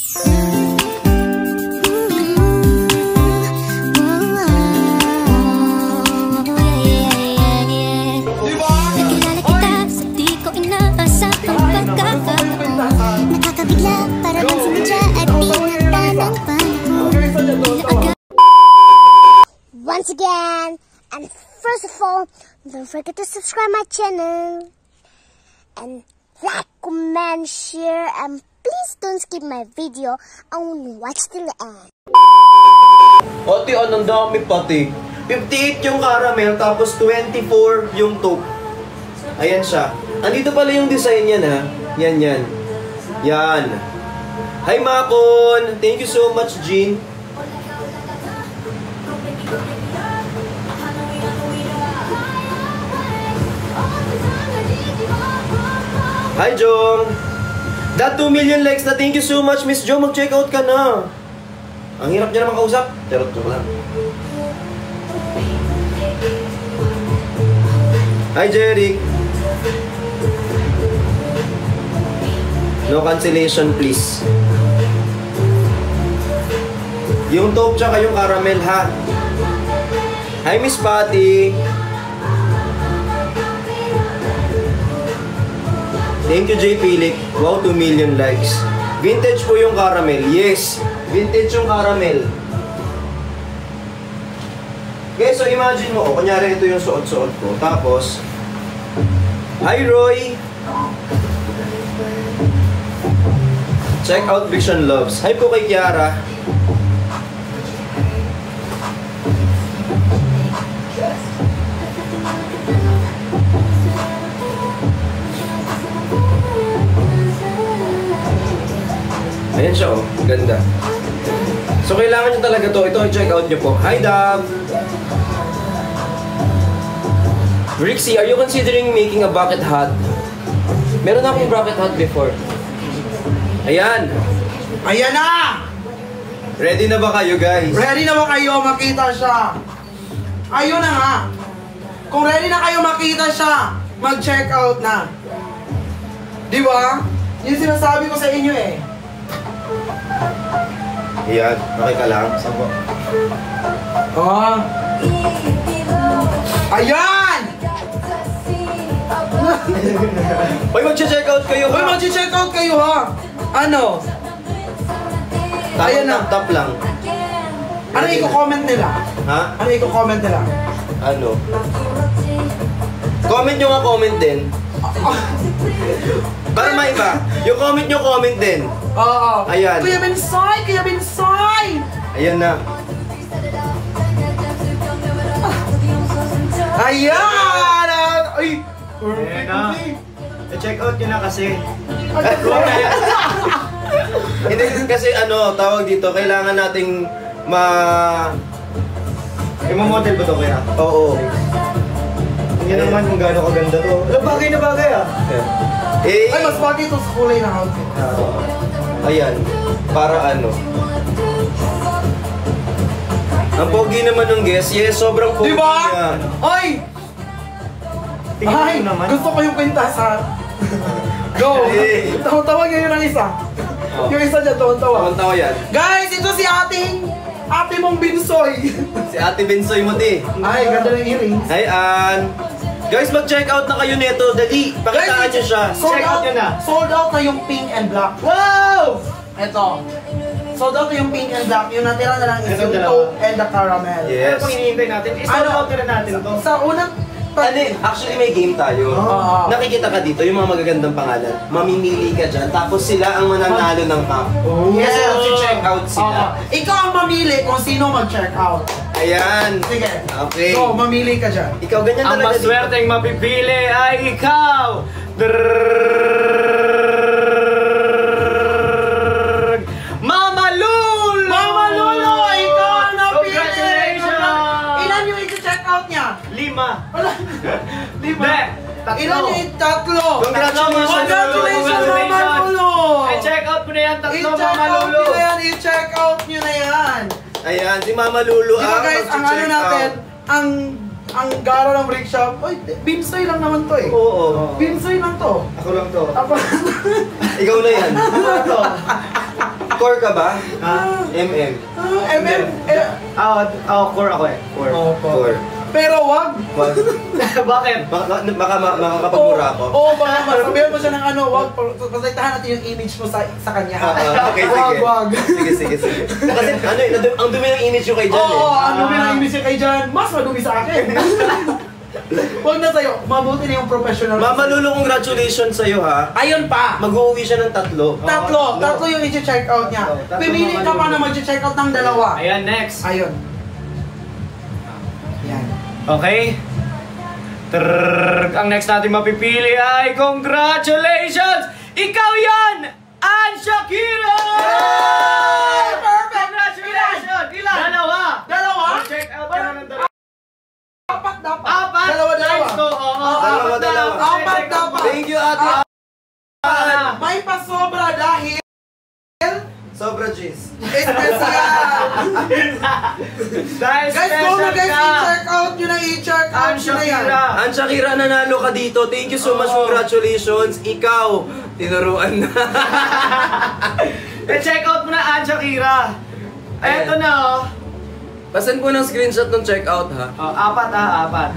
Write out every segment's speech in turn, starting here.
Once again, and first of all, don't forget to subscribe my channel and like, comment, share, and please don't skip my video and watch till the end. Ate, anong dami pati? 58 yung caramel, tapos 24 yung taupe. Ayan siya. Andito pala yung design yan, ha? Yan, yan. Yan. Hi, Makon! Thank you so much, Jean. Hi, Jong! That 2 million likes na. Thank you so much, Miss Jong. Mag-check out ka na. Ang hirap niya naman kausap. Pero joke lang. Hi, Jeric. No cancellation, please. Yung taupe tsaka yung caramel, ha? Hi, Miss Patty. Thank you, J. Philip. Wow, 2 million likes. Vintage po yung caramel. Yes, vintage yung caramel. Okay, so imagine mo, kunyari ito yung suot-suot ko. Tapos, hi, Roy. Check out Vision Loves. Hi po kay Kiara. Ayan siya, oh. Ganda. So, kailangan nyo talaga to. Ito, i-check out nyo po. Hi, Dab! Rixie, are you considering making a bucket hat? Meron akong bucket hat before. Ayan! Ayan na! Ready na ba kayo, guys? Ready na ba kayo makita siya? Ayun na nga! Kung ready na kayo makita siya, mag-check out na. Di ba? Yung sinasabi ko sa inyo eh. Ayan, okay ka lang. Sabo. Oh. Ayan! Hoy, mag-check out kayo, ha? Hoy, mag-check out kayo, ha? Ano? Ayan na. Tap lang. Ano i-comment nila? Ha? Ano i-comment nila? Ano? Comment nyo nga, comment din. Para maiba. Yung comment nyo, comment din. Oo. Ayan. Kuya Bensoy! Kuya Bensoy! Ayan na. Ayan! Ay! Ayan na. I-check out nyo na kasi. Hindi kasi ano, tawag dito, kailangan nating i-model ba ito kaya? Oo. Hindi naman kung gaano kaganda to. Bagay na bagay, ah. Ay, mas bagay ito sa kulay ng outfit. Ayan. Para ano. Ang pogi naman ng guest. Yes, sobrang pogi diba? niya. Ay! Ay! Gusto ko yung kwentasan. Go! Tawag niya yun ang isa. Yung isa dyan, tawag-tawa. Tawag-tawa yan. Guys, ito si ate mong Binsoy. Si Ate Bensoy mo, di. Ay, ganda ng earrings. Hi, Ann. Guys, mag-check out na kayo nito. Dali, pakitaan nyo siya. Check out nyo na. Sold out na yung pink and black. Wow! Ito. Sold out na yung pink and black. Yung natira na lang is yung taupe and the caramel. Yes. Ano pang hinihintay natin? I-sold out na natin to. Sa unang... Actually, may game tayo. Nakikita ka dito, yung mga magagandang pangalan. Mamimili ka dyan, tapos sila ang mananalo ng cup. Yes. Kasi mag-check out sila. Ikaw ang mamili kung sino mag-check out. Ayan. Sige. Okay. So, mamili ka dyan. Ikaw, ganyan Ang talaga. maswerteng mapipili ay ikaw! Mama Lul! Mama Lulu! Ikaw ang napili! Congratulations! Ilan yung i-check out niya? 5. Lima. Ilan yung tatlo? Congratulations! Congratulations, Mama Lulu! I-check out ko na yan, tatlo I-check Mama out Lulu! nyo na yan! I-check out nyo na yan! Ayan, si Mama Lulu. Di ba guys, ang ano natin, ang garo ng brick shop, oy, Binsoy lang naman to eh. Oo. Binsoy lang to. Ako lang to. Apa? Ikaw na yan. Ano to? Core ka ba? Ha? MM. Core ako eh. Core. Core. Pero wag. Bakit? Makakapagmura ako. Oo, baka masabihan mo siya ng ano, wag. Pasalitahan natin yung image mo sa kanya. Okay, sige. Wag. Sige. Kasi ano eh, ang dumi ng image yung kay Jan eh. Oo, ang dumi ng image yung kay Jan. Mas madumi sa akin. Wag na sa'yo. Mabuti na yung professional. Mama Lulu, congratulations sa'yo ha. Ayun pa. Mag-uuwi siya ng 3. Tatlo yung i-check out niya. Pimili ka pa na mag-check out ng 2. Ayan, next. Ayun. Yan. Okay? Ang next natin mapipili ay congratulations! Ikaw yan! Ann Shakira! Perfect! Congratulations! Ilan? Dalawa? Check out ka na ng dalawa. Apat dapat. Apat! Dalawa. Nice to. Oo, Dalawa. Apat dapat. Thank you, Ate. May pasobra dahil Sobra cheese. espesyal. Dahil Guys, go na guys, i-check out nyo na, i-check out nyo na yan. Ann Shakira, nanalo ka dito. Thank you so much. Congratulations. Ikaw, tinuruan na. check out mo na Ann Shakira. Eto na oh. Pasan po ng screenshot ng checkout ha. Oh, apat.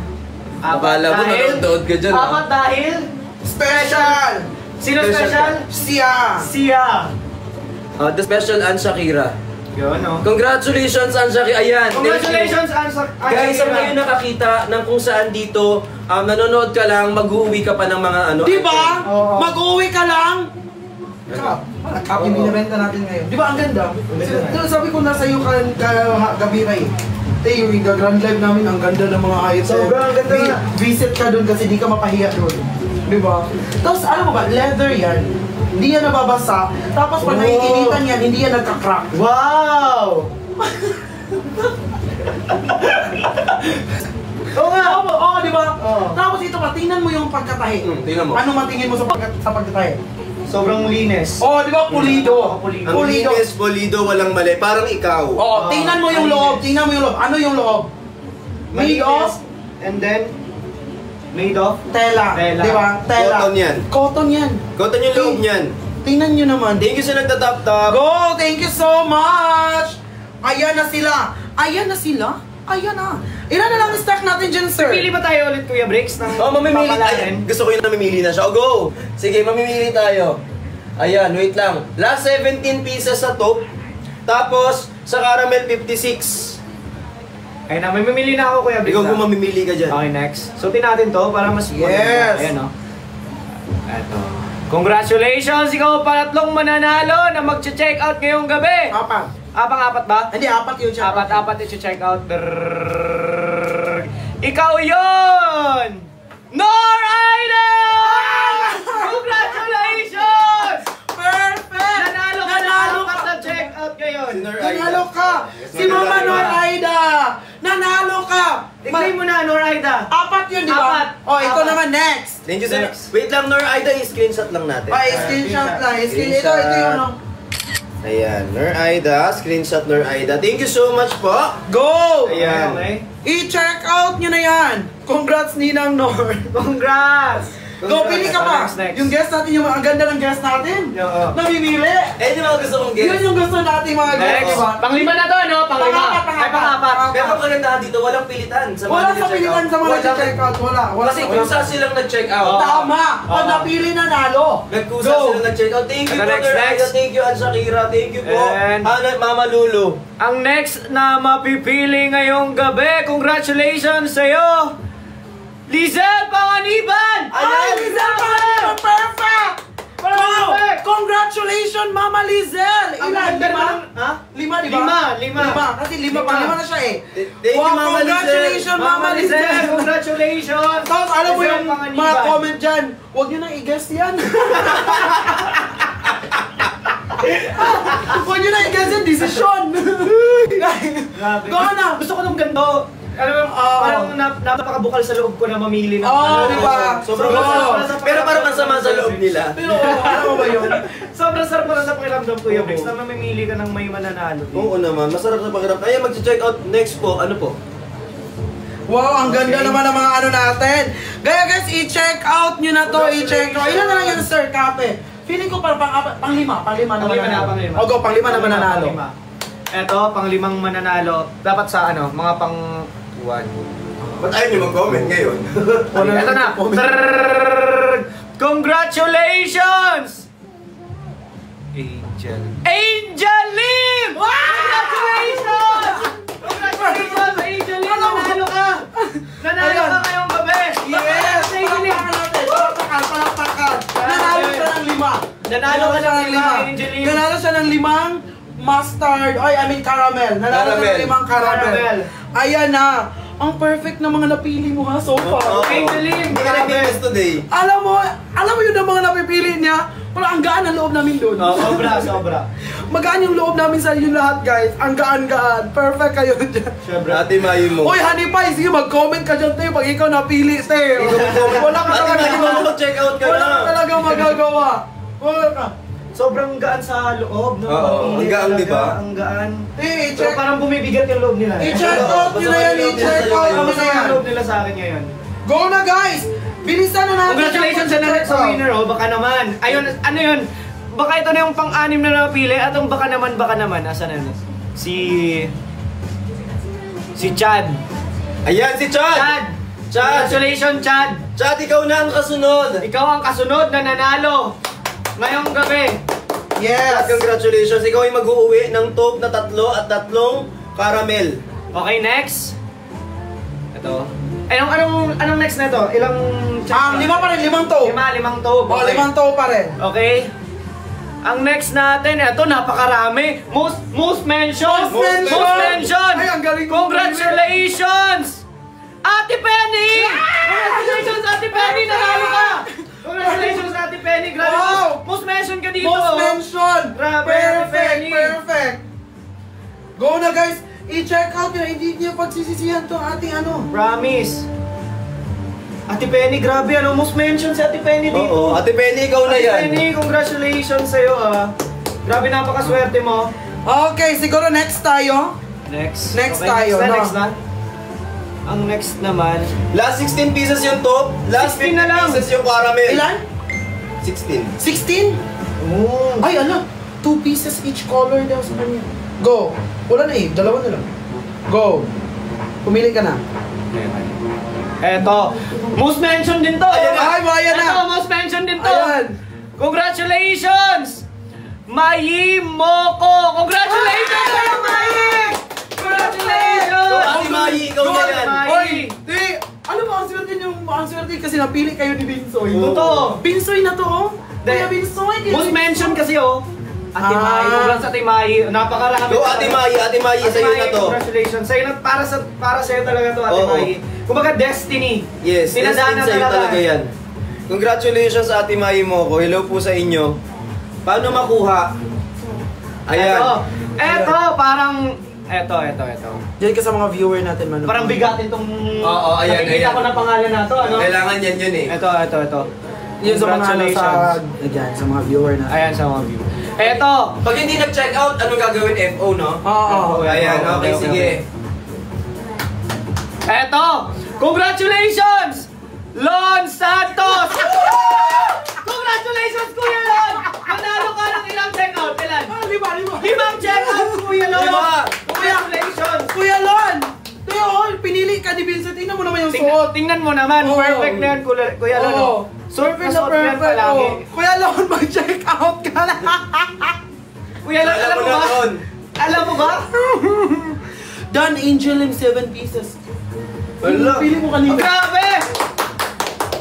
Akala mo nanonood ka dyan ha. Apat dahil? Special. Sino special? Sia. The special Ann Shakira. Yun oh. Congratulations Ann Shakira. Ayan. thank you. Congratulations Ann Shakira. Guys, ang ngayon nakakita ng kung saan dito, nanonood ka lang, mag-uwi ka pa ng mga ano. Diba? Oo. Mag-uwi ka lang. Happy binibenta natin ngayon. Di ba ang ganda? Sabi ko nasa iyo gabi Ray. Yung Grand Live namin, ang ganda ng mga ayos. Sobrang ganda na. Visit ka doon kasi di ka mapahiya doon. Di ba? Tapos alam mo ba, leather yan. Hindi yan nababasa. Tapos pag naiinitan yan, hindi yan nagka-crack. Wow! Oo nga! Oo, di ba? Oo. Tapos ito pa, tingnan mo yung pagkatahi. Tingnan mo. Ano matingin mo sa pagkatahi? Sobrang linis. Oh, di ba? Pulido. Ang linis, polido, walang mali. Parang ikaw. Oo, tingnan mo yung loob. Tingnan mo yung loob. Ano yung loob? Made of And then, made of? tela. Tela. Di ba? Tela. Cotton yan. Cotton yan. Cotton yung loob niyan. Tingnan nyo naman. Thank you sa nagtatap-tap. Go! Thank you so much! Ayan na sila. Ayan na. Ilan na lang stock natin dyan, sir? Pili ba tayo ulit, Kuya Bricks? Mamimili tayo. Gusto ko yung namimili na siya. Go! Sige, mamimili tayo. Ayan, wait lang. Last 17 pieces sa top. Tapos, sa caramel 56. Ayun na, may mamili na ako, Kuya Bricks. Ikaw kung mamimili ka dyan. Okay, next. Suotin natin to para mas Yes! Ayan o. Eto. Congratulations! Ikaw palatlong mananalo na mag-check out ngayong gabi! Apat. Apat ba? Hindi, apat yun siya. Apat i-check out. Ikaw yun! Noraida! Congratulations! Perfect! Nanalo ka na apat na check out ngayon. Nanalo ka! Si Mama Noraida! Nanalo ka! I-claim mo na, Noraida. Apat yun, di ba? Apat. Oh, ito Apat. naman, next! Thank you, sir. Wait lang, Nor Aida, i-screenshot lang natin. Ay, screenshot lang. Ito yung ano. Ayan, Nor Aida, screenshot Nor Aida. Thank you so much po. Go! Ayan. Okay. I-check out nyo na yan! Congrats, Ninang Nor! Congrats! Go, pili ka pa! Next. Yung guest natin, yung ang ganda ng guest natin! Oo. Namimili! Eh, yung mga gusto kong guess. Yun yung gusto natin mga guest, Next. di ba? Panglima na to, no? Panglima. Ay, pangapat. Pero ang kagandahan dito, walang pilitan. Sa mga Wala sa nag-check pilitan out. sa mga Walang- nag-check out. Wala. Kasi kusa silang nag-check out. Tama! Pag Oo. napili na nalo! Nagkusa Go. sila nag-check out. Thank you Ito, po, next, Nor Aida. next. Thank you, Ann Shakira. Thank you po, And- Mama Lulu. Ang next na mapipili ngayong gabi, congratulations sa'yo! Lizelle Panganiban! Ay, Lizelle Panganiban! Perfect! Perfect! Congratulations, Mama Lizelle! Ang Ilan? ganda Lima? naman, ha? Lima, di ba? Lima. Kasi lima na siya eh. Thank you, Mama Congratulations, Lizelle. Mama Lizelle! Congratulations! Tapos alam mo Lizelle yung Panganiban. mga comment dyan, huwag nyo nang i-guess yan. Huwag nyo nang i-guess yan, desisyon. Grabe. Go na! Gusto ko nung ganito. Alam mo, parang napakabukal sa loob ko na mamili ng Oo, di ba? Sobrang Go. masarap. Pero parang masama sa loob nila. Pero alam mo ba yun? Sobrang sarap mo lang sa pakiramdam, Kuya Bricks, na mamimili ka ng may mananalo. Oo naman, masarap sa pakiramdam. Ayan, mag-check out next po. Ano po? Wow, ang ganda naman ng mga ano natin. Kaya guys, i-check out nyo na to. I-check out. Ilan na lang yan, sir, kape? Feeling ko parang panglima na mananalo. Panglima. O go, panglima na mananalo. Eto, panglimang mananalo. Dapat sa ano, mga pang 1. Ba't ayaw niyo mag-comment ngayon? Eto na. Congratulations! Angel Lim! Congratulations! Congratulations, Angel Lim! Nanalo ka! Nanalo ka ngayong gabi! Yes! Palakpakan! Nanalo siya ng 5. Nanalo ka ng 5, Angel Lim. Nanalo siya ng 5 mustard. Caramel. Nanalo siya ng 5 caramel. Ayan na. Ang perfect na mga napili mo ha so far. Angel Lim! Hindi ka nag-famous today. Alam mo yun ang mga napipili niya? Parang ang gaan ang loob namin doon. Sobra. Magaan yung loob namin sa inyo lahat, guys. Ang gaan-gaan. Perfect kayo dyan. Siyempre. Ate Mayi mo. Uy, Honey Pie, sige mag-comment ka dyan, Teo. Pag ikaw napili, Teo. Wala ka Ate talaga Mayi mo, mag-check out ka Wala ka na. talaga magagawa. Wala ka. Sobrang gaan sa loob, no? Oo, ang gaan, di ba? Ang gaan. Eh, Pero check. parang bumibigat yung loob nila. I-check out nyo na yan. I-check out nyo na Masama yan. yung loob nila sa akin ngayon. Go na, guys! Bilisan na natin. Congratulations sa next winner, oh. Baka naman. Ayun, ano yun? Baka ito na yung pang-anim na napili. At ang baka naman. Asan na yun? Si Chad. Ayan si Chad! Congratulations, Chad! Chad, ikaw na ang kasunod! Ikaw ang kasunod na nanalo ngayong gabi. Chad, Yes! congratulations! Ikaw ay mag-uuwi ng top na 3 at 3 caramel. Okay, next. Ito. Anong next na ito? Ilang... 5 pa rin, 5 to. Limang to. O, 5 to pa rin. Okay. Ang next natin, ito napakarami. Most mention. Most mention. Ay, ang galing mo. Congratulations! Ate Penny! Congratulations, Ate Penny! Nanalo ka! Congratulations, Ate Penny! Grabe, Wow! most mention ka dito! Most mention! Grabe, Perfect! Penny. Perfect! Go na, guys! I-check out nyo. Hindi nyo pagsisisihan to ating ano. Promise! Ate Penny, grabe ano, most mention si Ate Penny dito. Oo, Ate Penny, ikaw na Ate yan. Penny, congratulations sa'yo ah. Grabe, napakaswerte mo. Okay, siguro next tayo. Next. Next tayo, no? Next na. Ang next naman, Last 16 pieces yung top, last 16 na lang. pieces yung caramel. Ilan? 16. 16? oh, Ay, ano? 2 pieces each color daw sa kanya. Go. Wala na eh. Dalawa na lang. Go. Pumili ka na. eto, most mention din to. Ayan na. Ay, ayan na. Eto, most mention din to. Ayan. Congratulations! Mayi Moko! Congratulations sa'yo, Mayi! Congratulations! So, Ate Mayi, ikaw na yan. Oy, di, alam mo, ang swerte kasi napili kayo ni Binsoy. Oo. Totoo. Binsoy na to, oh. Kuya Hindi. Binsoy. Most mention kasi oh. Ate Ah. Mayi, congrats Ate Mayi. Napakarami. Go, Ate Mayi, sa'yo na to. Congratulations. Sa'yo na, para sa'yo talaga to, Ate Oo. Mayi. Kumbaga, destiny. Yes, Dinadaanan sa'yo talaga yan. Congratulations Ate Mayi Moko. Hello po sa inyo. Paano makuha? Ayan. Eto, parang... Eto. Diyan ka sa mga viewer natin, Manu. Parang bigatin tong... Oo, ayan, nakikita ayan. ko na pangalan na to, ano? Kailangan yan yun eh. Ito. Yun sa mga ano, Congratulations. Diyan, sa mga viewer natin. Ayan sa mga view. Eto! Pag hindi nag-check out, anong gagawin? FO, no? Oo. Ayan, okay, sige. Eto! Congratulations! Lon Santos! Congratulations, Kuya Lon! Manalo ka ng ilang check-out. Ilan? 5 check-out, Kuya Lon! 5! Congratulations! Kuya Lon! Teo, pinili ka ni Vincent. Tingnan mo naman yung suot. Tingnan mo naman, Oo. perfect na yan, Kuya Lon. Oo. Perfect Perfect na perfect. palagi. Oh. Kuya Lon, mag-check out ka na. Kuya Lon, alam mo na ba? Lon. Alam mo ba? Dan Angel in 7 pieces. Wala. Pili mo Oh, kanina. grabe!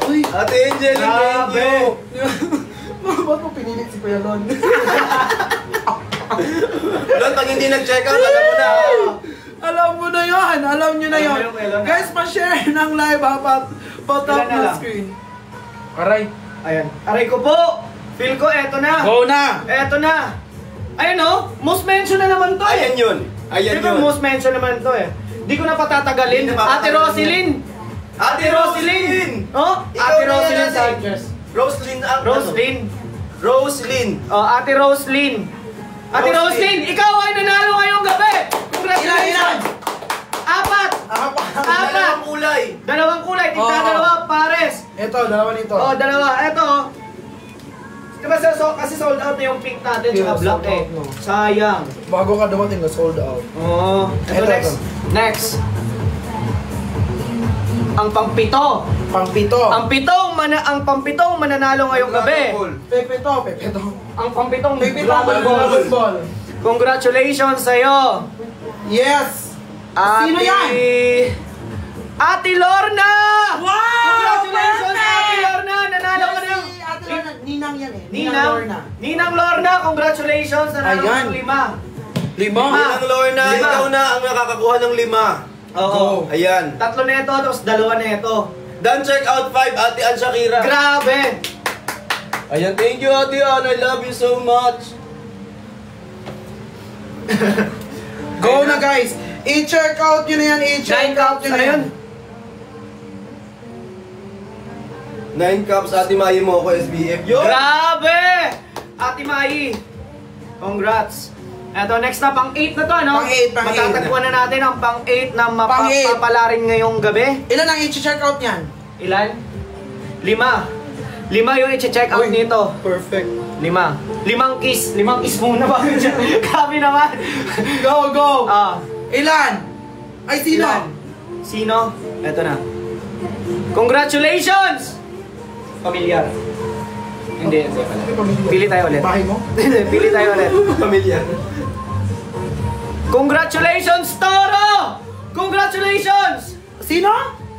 Uy. Ate Angel, thank Grabe. you. Ba't mo pinili si Kuya Lon? Lon, pag hindi nag-check out, alam mo na. Alam mo na yan. Alam nyo na Alam yan. mo yung Kuya Lon, Guys, pa-share ng live ha. Pa-top Ilan na na lang? screen. Aray. Ayan. Aray ko po! Feel ko, eto na. Go na. Eto na. Ayun oh, most mention na naman to Ayan eh. yun. Ayan Siyempre, yun. most mention naman to eh. Di ko na patatagalin. Hindi na Ate papatagalin Roselyn! Ate Roselyn! Oh, Ikaw Ate na Roselyn yan, Sanchez. Roselyn. Roselyn. Roselyn. Oh, Ate Roselyn. Ate Roselyn. Roselyn, ikaw ay nanalo ngayong gabi! Congratulations! Ilan? 4! Dalawang kulay. Dalawang kulay, tigna Oo. dalawa, pares. Ito, dalawa nito. Oh, dalawa. Eto oh. Diba kasi sold out na yung pink natin Yeah, tsaka black sold out, eh. no. Sayang. Bago ka dumating na sold out. Oo. Ito Ito, next. Next. Ang pangpito. Pangpito. Ang pampitong mananalo ngayong gabi. Pepe to. Ang pampitong Pepe to. Dragon Ball. Congratulations sa'yo. Yes! Ate... Sino yan? Ate Lorna! Wow! Congratulations, Perfect! Ate Lorna! Nanalo ka ng... Ate Lorna, Ninang yan eh. Ninang Lorna, congratulations! Nanalo ka Ayan. ng 5. Lima. Ninang Lorna, Lima. ikaw na ang nakakakuha ng 5. Oo. Ayan. 3 na ito, tapos 2 na ito. Done check out 5, Ate Ann Shakira. Grabe! Ayan, thank you Ate Ann. I love you so much. Go na guys! I-check out nyo na yan, i-check 9 out cups nyo na na yan. yun. 9 cups, Ate Mayi mo ako, SBF. Yo! Grabe! Ate Mai, congrats! Eto, next na, pang 8 na to, ano? Pang 8, pang 8. Matatagpuan na natin ang pang 8 na Pang 8. mapapalarin ngayong gabi. Ilan ang i-check out niyan? Ilan? 5. 5 yung i-check out Uy. nito. Perfect. 5. 5 kiss. 5 kiss muna ba? Kami naman. Go, go! Ah, Ilan? Ay, sino? ilan? Sino? Eto na. Congratulations! Pamilyar. Hindi. Pili tayo ulit. Bahay mo? Pili tayo ulit. Pamilya. Congratulations, Toro! Congratulations! Sino?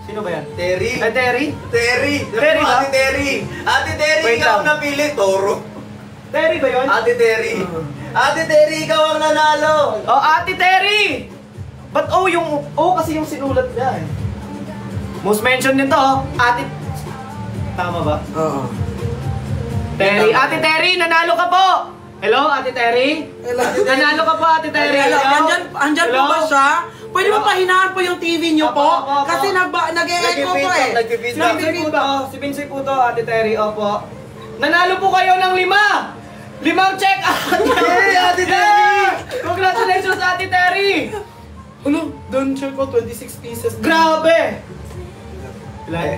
Sino ba yan? Terry. Ay, Terry? Terry. Terry ba? Ate Terry. Ate Terry, Wait ikaw lang. ang napili. Toro. Terry ba yun? Ate Terry. Ate Terry, ikaw ang nanalo. Oh, Ate Terry! Ba't yung kasi yung sinulat niya eh. Most mentioned din to, oh. Ate... Tama ba? Oo. Terry. Ate Terry, nanalo ka po! Hello, Ate Terry? Nanalo ka po, Ate Terry. Andyan po ba siya? Pwede mo pahinaan po yung TV nyo po? Opo. Kasi nag-e-echo po eh. Nag-feedback. Si Vincent po to, si Vincent po to, Ate Terry, opo. Nanalo po kayo ng 5! 5 check out! Yay, Ate Terry! Congratulations, Ate Terry! Ano? Don't check out 26 pieces. Grabe!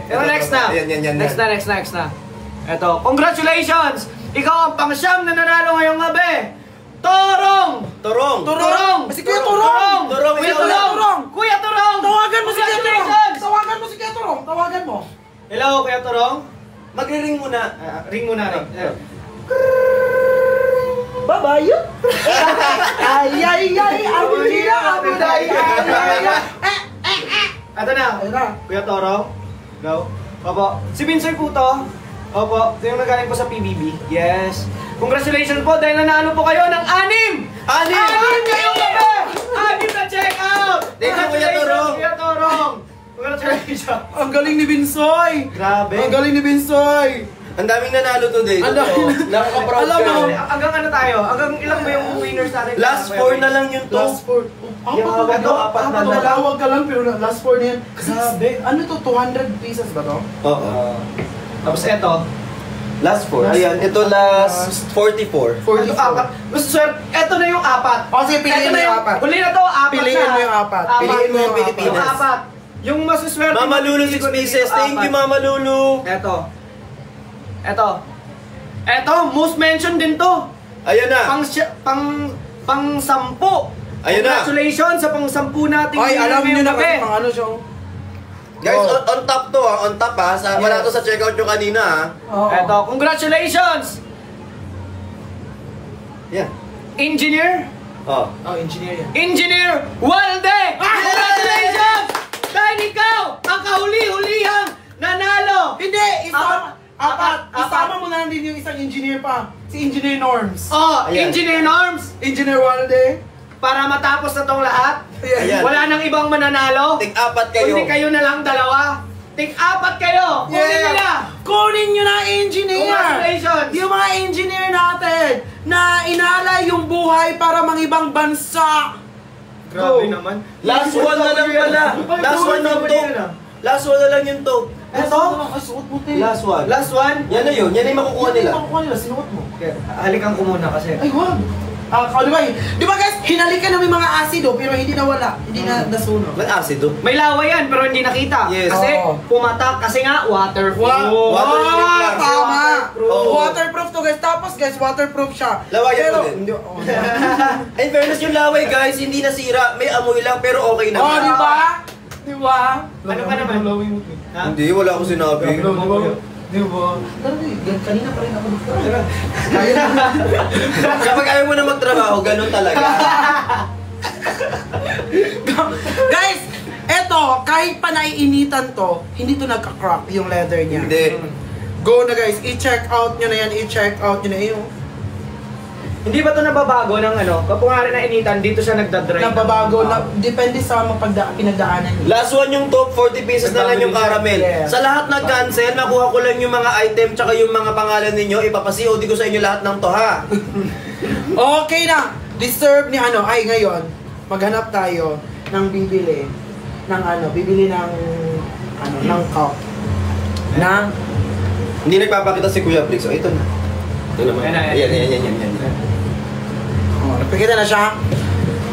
Pero next na. Yan. Next na. Eto, congratulations! Ikaw ang pang-siyam na nanalo ngayong gabi! Torong! Torong. Torong! Si Kuya Torong! Torong, Kuya ikaw Torong! Torong! Kuya Torong! Tawagan mo si Kuya Torong! Congratulations! Tawagan mo si Kuya Torong! Tawagan mo! Hello, Kuya Torong? Magre-ring muna. Ring muna, ring. Bye-bye! Ay, abudila, abuday! Ito na. Ayun na. Kuya Torong? Go. Opo. Si Vincent po to. Opo. Ito yung nagaling po sa PBB. Yes. Congratulations po dahil nanalo po kayo ng 6! 6 ngayong gabi! 6 na check out! Thank you, Kuya Torong. Kuya Torong! Congratulations! Ang galing ni Binsoy! Grabe. Ang galing ni Binsoy! Ang daming nanalo today. Ang daming- Nakaka-proud Alam ka. mo, Hanggang ano tayo? Hanggang ilang ba yung winners natin? Last 4 na lang yung Last to. 4. Yung hawak ko, apat na lang. Nalawag ka lang pero last 4 na yan. Grabe. Ano to? 200 pieces ba to? Oo. Tapos eto. Last 4. Ayan, ito last 44. Ito 4. Gusto sir, eto na yung 4. O sige, piliin mo yung 4. Huli na to, 4 Piliin na. mo yung 4. Piliin mo yung Yung Pilipinas. 4. Yung masuswerte. Mama Lulu 6 pieces. Thank you, Mama Lulu. Eto, most mentioned din to. Ayan na. Pang 10. Ayun na. Congratulations sa pang 10 nating Ay, alam nyo ngayong na gabi. kasi pang ano siya. Guys, Oh. on top to ha. On top ha. Wala to sa checkout yung kanina ha. Oo. Eto, congratulations! Yan. Engineer Oh. Oh, engineer yan. Engineer Walde! Congratulations! Dahil ikaw ang kahuli-hulihang nanalo! Hindi! Apat. Isama mo na lang din yung isang engineer pa. Si Engineer Norms. Oh, Ayan. Engineer Norms! Engineer Walde. Para matapos na tong lahat, Ayan. wala nang ibang mananalo. Tig-apat kayo. Kundi kayo na lang 2. Tig-4 kayo! Kunin nyo na! Kunin nyo na engineer! Congratulations! Yung mga engineer natin na inalay yung buhay para mang ibang bansa. Grabe Go. naman. Last one na lang pala. Last one na to. Last one na lang yun to. Eto? Ay, suot mo, te. Last one. Last one? Yan na yun. Yan na yung makukuha nila. Makukuha nila, sinuot mo. Okay, halikan ko muna kasi. Ay, wag. Di ba guys, hinalikan namin mga asido pero hindi nawala, hindi na nasunog. Ba't acido? May lawa yan, pero hindi nakita. Yes. Kasi Oo. pumatak, kasi nga waterproof. Waterproof lang. Tama! Waterproof. Waterproof to guys, tapos guys, waterproof siya. Lawayan Pero, ulit. hindi, In fairness yung laway guys, hindi nasira. May amoy lang pero okay na. di ba? Di ba? Ano ka naman? Ha? Hindi, wala akong sinabi. Di ba? Kanina pa rin ako dito. Kapag ayaw mo na magtrabaho, ganun talaga. Guys, eto, kahit pa naiinitan to, hindi to nagka-crack yung leather niya. Hindi. Go na guys, i-check out nyo na yan, i-check out nyo na yun. Hindi ba ito nababago ng ano? Kapag nga rin na initan, dito siya nagdadry. Nababago, depende sa pinagdaanan niya. Last one yung top, 40 pieces na lang yung caramel. Yes. Sa lahat nag-cancel, nakuha ko lang yung mga item tsaka yung mga pangalan ninyo. Ipapasi-OD ko sa inyo lahat ng to ha. Okay na! Deserve ni ano, ay ngayon, maghanap tayo ng bibili ng ng cup. Na? Hindi nagpapakita si Kuya Briggs. So ito na. Ito naman. Ayan. Oh, napakita na siya.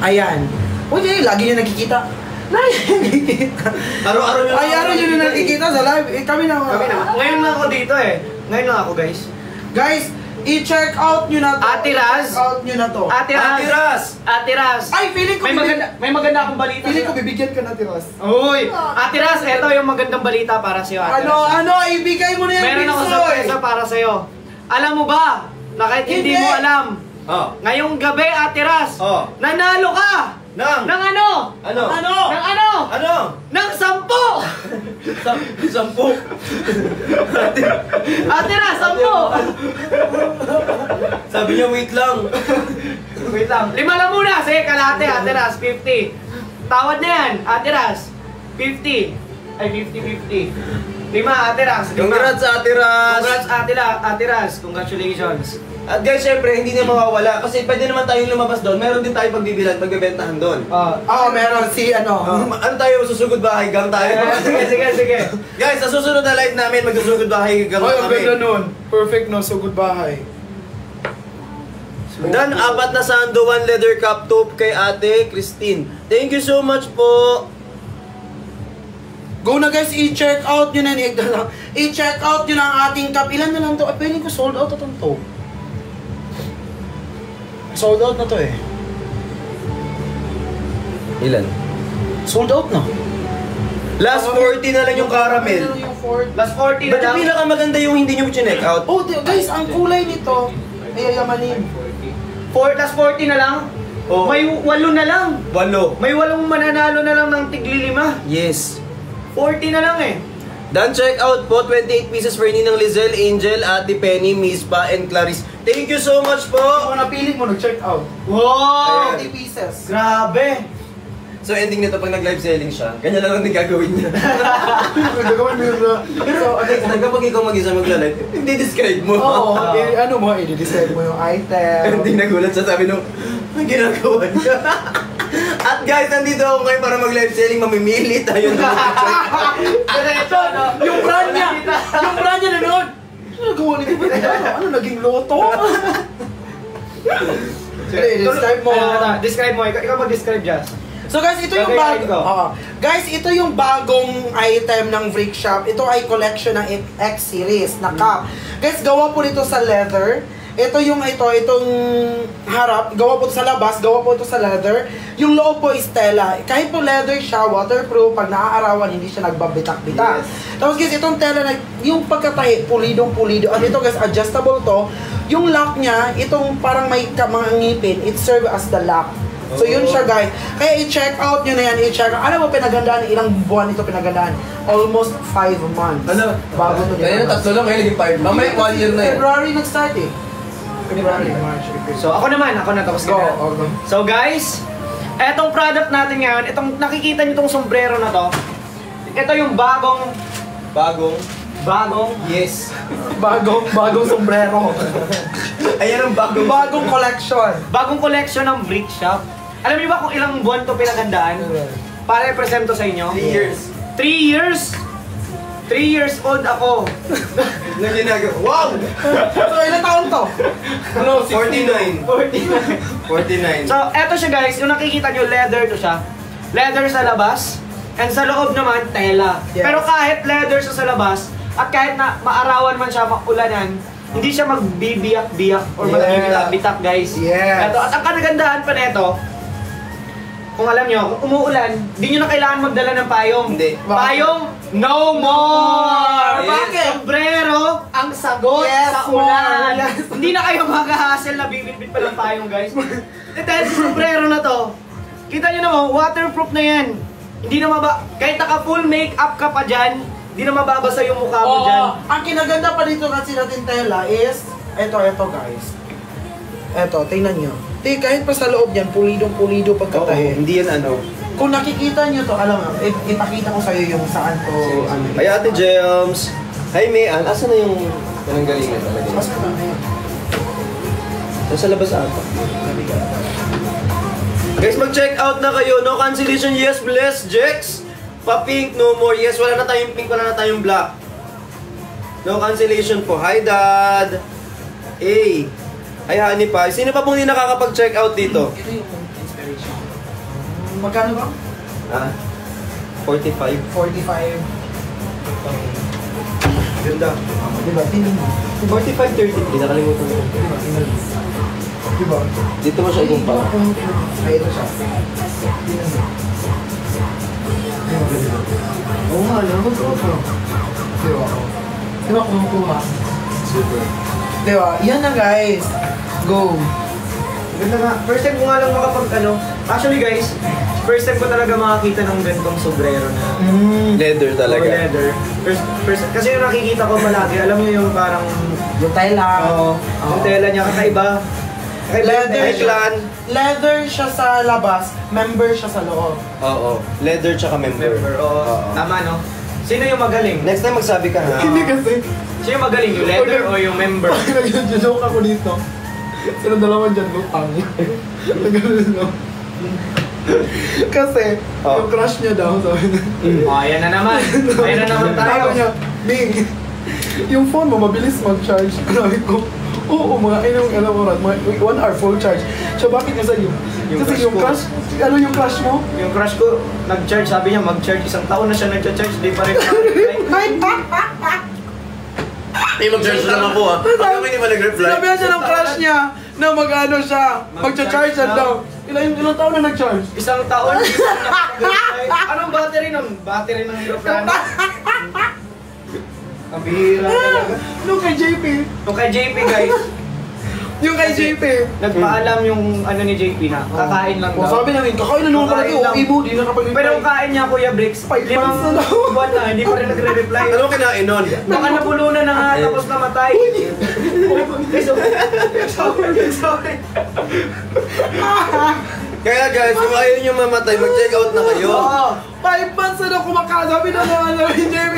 Ayan. Uy, lagi nyo nakikita. Araw-araw nyo Ay, araw nyo na nakikita sa live. Kami na. Ngayon lang ako dito eh. Ngayon lang ako guys. Guys, i-check out nyo na to. Ate Raz. I-check out nyo na to. Ate Raz. Ate Raz. Ay, feeling ko may maganda akong balita. Feeling ko bibigyan ka na, Tiras. Uy! Ate Raz, eto yung magandang balita para sa'yo, Ate Raz. Ibigay mo na yan, Meron ako Pinsoy. sorpresa para sa'yo. Alam mo ba, na kahit hindi mo alam, Oh. ngayong gabi, Ate Raz, Oh. nanalo ka! Nang? Ng ano? Ano? Ano? Ng ano? Ano? Ng 10! 10. Ate Raz, 10! Sabi niya, wait lang. Wait lang. 5 lang muna. Sige, kalahati, Ate Raz, 50. Tawad na yan, Ate Raz. 50. Ay, 50-50. 5, Ate Raz. 5. Congrats, Ate Raz. Congrats, Ate Raz. Congratulations. At guys, syempre, hindi na mawawala. Kasi pwede naman tayong lumabas doon. Meron din tayo pagbibilan, pagbibentahan doon. Meron si Ano tayo, susugod bahay gang tayo? Sige. Guys, sa susunod na live namin, magsusugod bahay gang Ay, ang kami. ganda nun. Perfect no, so good bahay. Dan, 4 na sando, 1 leather cup top kay Ate Christine. Thank you so much po. Go na guys, i-check out nyo na. I-check out nyo na ang ating cup. Ilan na lang to? Ay, pwede ko sold out itong to. Sold out na to eh. Ilan? Sold out na. Last 40 na lang yung caramel. Last 40 na Ba't lang. yung pinakamaganda yung hindi nyo chinek out? Oh, guys, ang kulay nito ay yamanin. Last 40 na lang. Oh. May 8 na lang. 8. May 8 mananalo na lang ng tigli-5. Yes. 40 na lang eh. Dan, check out po. 28 pieces for Ninang Lizelle, Angel, Ate Penny, Mispa, and Clarice. Thank you so much po. Kung napili mo, nag-check out. Wow! 30 pieces. Grabe! So, ending nito pag nag-live selling siya, ganyan lang din gagawin niya. Gagawin mo yun na. Pero, kapag ikaw mag-isa magla-live, hindi describe mo. Oo, ano mo, i-decide mo yung item. Hindi nagulat sa sabi nung, ang ginagawa niya. At guys, nandito ako ngayon para mag-live selling, mamimili tayo na Ito, no? Yung brand niya na noon. Ano nagawa nito? Ano naging loto? Describe mo. Describe mo. Ikaw mag-describe, Jazz. So guys, ito yung Gagayahin ko. guys, ito yung bagong item ng Freak Shop. Ito ay collection ng X series na cup. Guys, gawa po nito sa leather. Itong harap, gawa po ito sa labas, gawa po ito sa leather. Yung loob po is tela. Kahit po leather siya, waterproof, pag naaarawan, hindi siya nagbabitak-bitak. Yes. Tapos guys, itong tela, yung pagkatahi, pulidong-pulido. At ito guys, adjustable to. Yung lock niya, itong parang may mga ngipin, it serve as the lock. So yun siya guys. Kaya i-check out nyo na yan, i-check out. Alam mo, pinagandaan, ilang buwan ito pinagandaan? Almost 5 months. Ano? Bago ito. Kaya yung 3 lang, ngayon naging 5. Mamaya 1 year na eh. February nag-start eh. February, March, April. So, ako naman tapos Go, ka na. okay. So, guys, etong product natin ngayon, itong nakikita niyo itong sombrero na to, ito yung bagong, Yes. Bagong sombrero. Ayan ang Bagong collection. bagong collection ng Freak Shop. Alam niyo ba kung ilang buwan to pinagandaan? Para i-present to sa inyo? 3 years. 3 years? 3 3 years old ako. Na ginagawa. Wow! So, ilang taon to? Ano, 49. 49. So, eto siya guys, yung nakikita nyo, leather to siya. Leather sa labas, and sa loob naman, tela. Yes. Pero kahit leather siya sa labas, at kahit na maarawan man siya, maulanan, hindi siya magbibiyak-biyak or magbibitak guys. Yes. Eto, at ang kanagandahan pa nito, kung alam nyo, kung umuulan, hindi nyo na kailangan magdala ng payong. Hindi. Payong, no more! Yes. Bakit? Sombrero, ang sagot Yes, sa ulan. yes. Hindi na kayo mag-hassle na bibitbit pa ng payong guys. Dahil sa sombrero na to, kita nyo naman, waterproof na yan. Hindi na kahit naka full makeup ka pa dyan, hindi na mababasa yung mukha mo dyan. Ang kinaganda pa dito kasi natin tela is, eto guys. Eto, tingnan nyo. Kahit pa sa loob yan, pulidong-pulido pagkatahi. Hindi yan ano. Kung nakikita nyo to, alam nga, ipakita ko sa'yo yung saan to. Ay, Ate Gems. Hi, Mayan. Asa na yung pinanggalingan talaga? Mas ka na yun. Nasa labas ata. Guys, mag-check out na kayo. No cancellation. Yes, bless. Jex. Pa-pink. No more. Yes, wala na tayong pink. Wala na tayong black. No cancellation po. Hi, Dad. Hey. Ay, honey pa. Sino pa pong hindi nakakapag-check out dito? Ito yung inspiration. Magkano ba? Ah, 45. 45. Ganda. Diba? Tingnan mo. 45, 30. Hindi nakalimutan ko. Diba? Tingnan mo. Diba? Dito mo siya ikumpara. Ay, ito siya. Tingnan mo. Diba? Oo nga, alam mo ito. Diba? Diba kumukuha? Super. Diba? Yan na guys. Go. Ganda nga. First time ko nga lang actually guys, first time ko talaga makakita ng gantong sombrero na Leather talaga. oh, leather. First, kasi yung nakikita ko palagi, alam niyo yung parang Yung tela. yung tela niya kakaiba. Leather Hi, siya. Clan. Leather siya sa labas, member siya sa loob. Oo. Leather tsaka member. Member, oo. Tama no? Sino yung magaling? Next time magsabi ka ha. Hindi kasi. Sino yung magaling? Yung leather o yung member? Nag-joke ako dito. Sila dalawa dyan, lutang. Nag-ganon no. Kasi, yung crush niya daw, sabi niya. Ayan na naman. Ayan na naman tayo. Sabi niya, Bing, yung phone mo mabilis mag-charge. Sabi ko, oo, mga ilang oras, mga 1 hour full charge. So bakit niya sa'yo? Kasi yung crush, ano yung crush mo? Yung crush ko, nag-charge, sabi niya mag-charge. 1 taon na siya nag-charge, di pa rin Hey, mag-charge lang ako ha. Pag kami hindi pa nag-reply. Sabi niya ng crush niya na mag-ano siya, mag-charge na daw. Ilang taon na nag-charge? 1 taon, di pa rin nag-reply. Anong battery nun? Battery ng aeroplano. Ang bihira talaga. Yung kay JP. Yung kay JP guys, Yung kay JP. nagpaalam yung ano ni JP na kakain lang O daw. sabi namin, kakain na naman pala ito. Kakain lang. Ibo, di na kapag Pero yung kain niya Kuya Bricks, 5 5 months na daw. buwan na, hindi pa rin nagre-reply. Ano kinain nun? Baka napulunan na nga, tapos namatay. Sorry. Kaya guys, kung ayaw nyo mamatay, mag-check out na kayo. Oo. 5 months na daw kumakain. Sabi na naman namin, JP.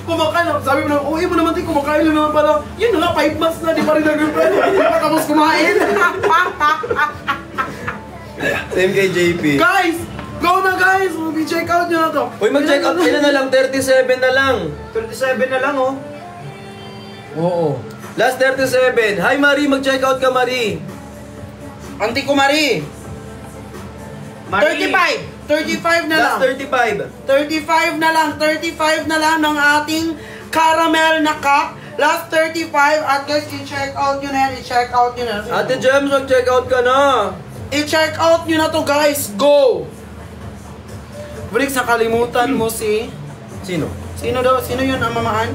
Kumakain na. Sabi mo na, oh, ibo naman din, kumakain lang naman pala. Yun na nga, 5 months na, di pa rin nag-reply. Hindi pa tapos kumain. Same kay JP. Guys! Go na guys! Mag-check out nyo na to. Uy, mag-check out. Ilan na lang? 37 na lang. 37 na lang oh. Oo. Last 37. Hi Marie, mag-check out ka Marie. Auntie ko Marie. Marie. 35 na lang. Last 35. 35 na lang. 35 na lang ng ating caramel na cup. Last 35. At guys, i-check out nyo na yan. I-check out nyo na. Ate Gems, mag-check out ka na. I-check out nyo na to guys. Go! Bricks, nakalimutan mo si... Sino? Sino daw? Sino yun ang mamaan?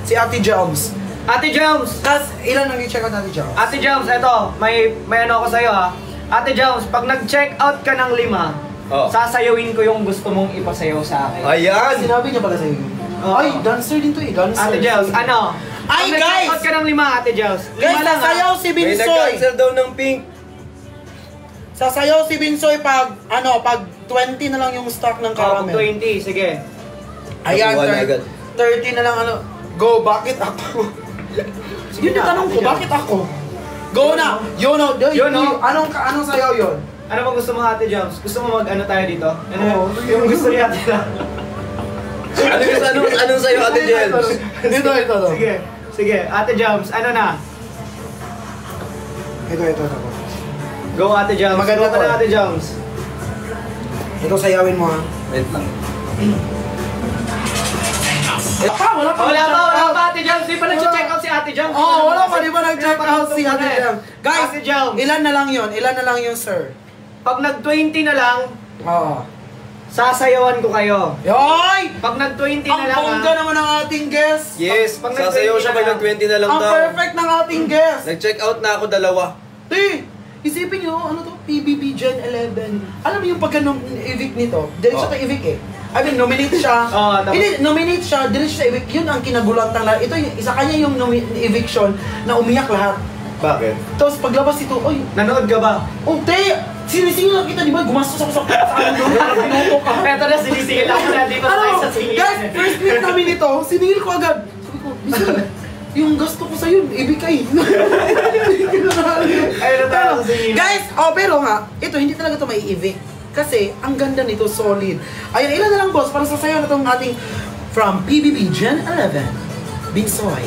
Si Ate Jones. Ate Jones! Kas, ilan ang i-check out Ate Jones? Ate Jones, eto, may ano ako sa'yo ha. Ate Jones, pag nag-check out ka ng 5, Oh. sasayawin ko yung gusto mong ipasayaw sa akin. Ayan! Sinabi niya pala sa'yo. Oo. Ay, dancer din to eh. Dancer. Ate Jones, ano? Ay, Pag guys! nag-check out ka ng 5, Ate Jones. 5 Guys, lang ha. sasayaw si May Binsoy. nag-cancel daw ng pink. Sasayaw si Binsoy pag, pag 20 na lang yung stock ng Oh, caramel. 20, sige. Ayan, Nakuha na agad. 30 na lang Go, bakit ako? Yun yung tanong ko, bakit ako? Go na! Yun o, anong sayaw yun? Ano bang gusto mo Ate Jones? Gusto mo mag-ano tayo dito? Ano Oo. yung gusto ni Ate Jones? Anong sa'yo, Ate Jels? Ito. Sige, Ate Jams, ano na? Ito. Go, Ate Jams. Maganda Go ka to. na, Ate Jams. Ito, sayawin mo ha. Wait lang. Wala Wala pa, Ate Jams. Di pa nag-check out si Ate Jams. Wala pa. Di ba nag-check out si Ate Jam? Guys, Ate Jams. ilan na lang yun, sir? Pag nag-20 na lang, Oo. sasayawan ko kayo. Yoy! Pag nag-20 Ang na lang, bongga naman ng ating guest. Yes, Pag sasayaw siya pag nag-20 nag-20 na lang Ang daw. perfect ng ating guest. Nag-check out na ako dalawa. Isipin nyo, ano to? PBB Gen 11. Alam mo yung pagka-evict nito? Diretso Oh. to evict eh. I mean, nominate siya. Tapos- Hindi, nominate siya, diretso sa evict. Yun ang kinagulantang lahat. Ito, isa kanya yung eviction na umiyak lahat. Bakit? Tapos paglabas ito, oy, nanood ka ba? oh, te, sinisingil lang kita, di ba? Gumastos ako sa ano doon, pinuto ka. Eto na, sinisingil ako na. Di ba tayo Ano, sa singil? guys, first week namin ito, siningil ko agad. Sabi ko, Bisil, yung gasto ko sa'yo, ibigay. Ayun na tayo sa singil. Guys, pero nga, ito, hindi talaga ito mai-evict. Kasi, ang ganda nito, solid. Ayun, ilan na lang, boss, para sa sayo na itong ating from PBB Gen 11, Binsoy.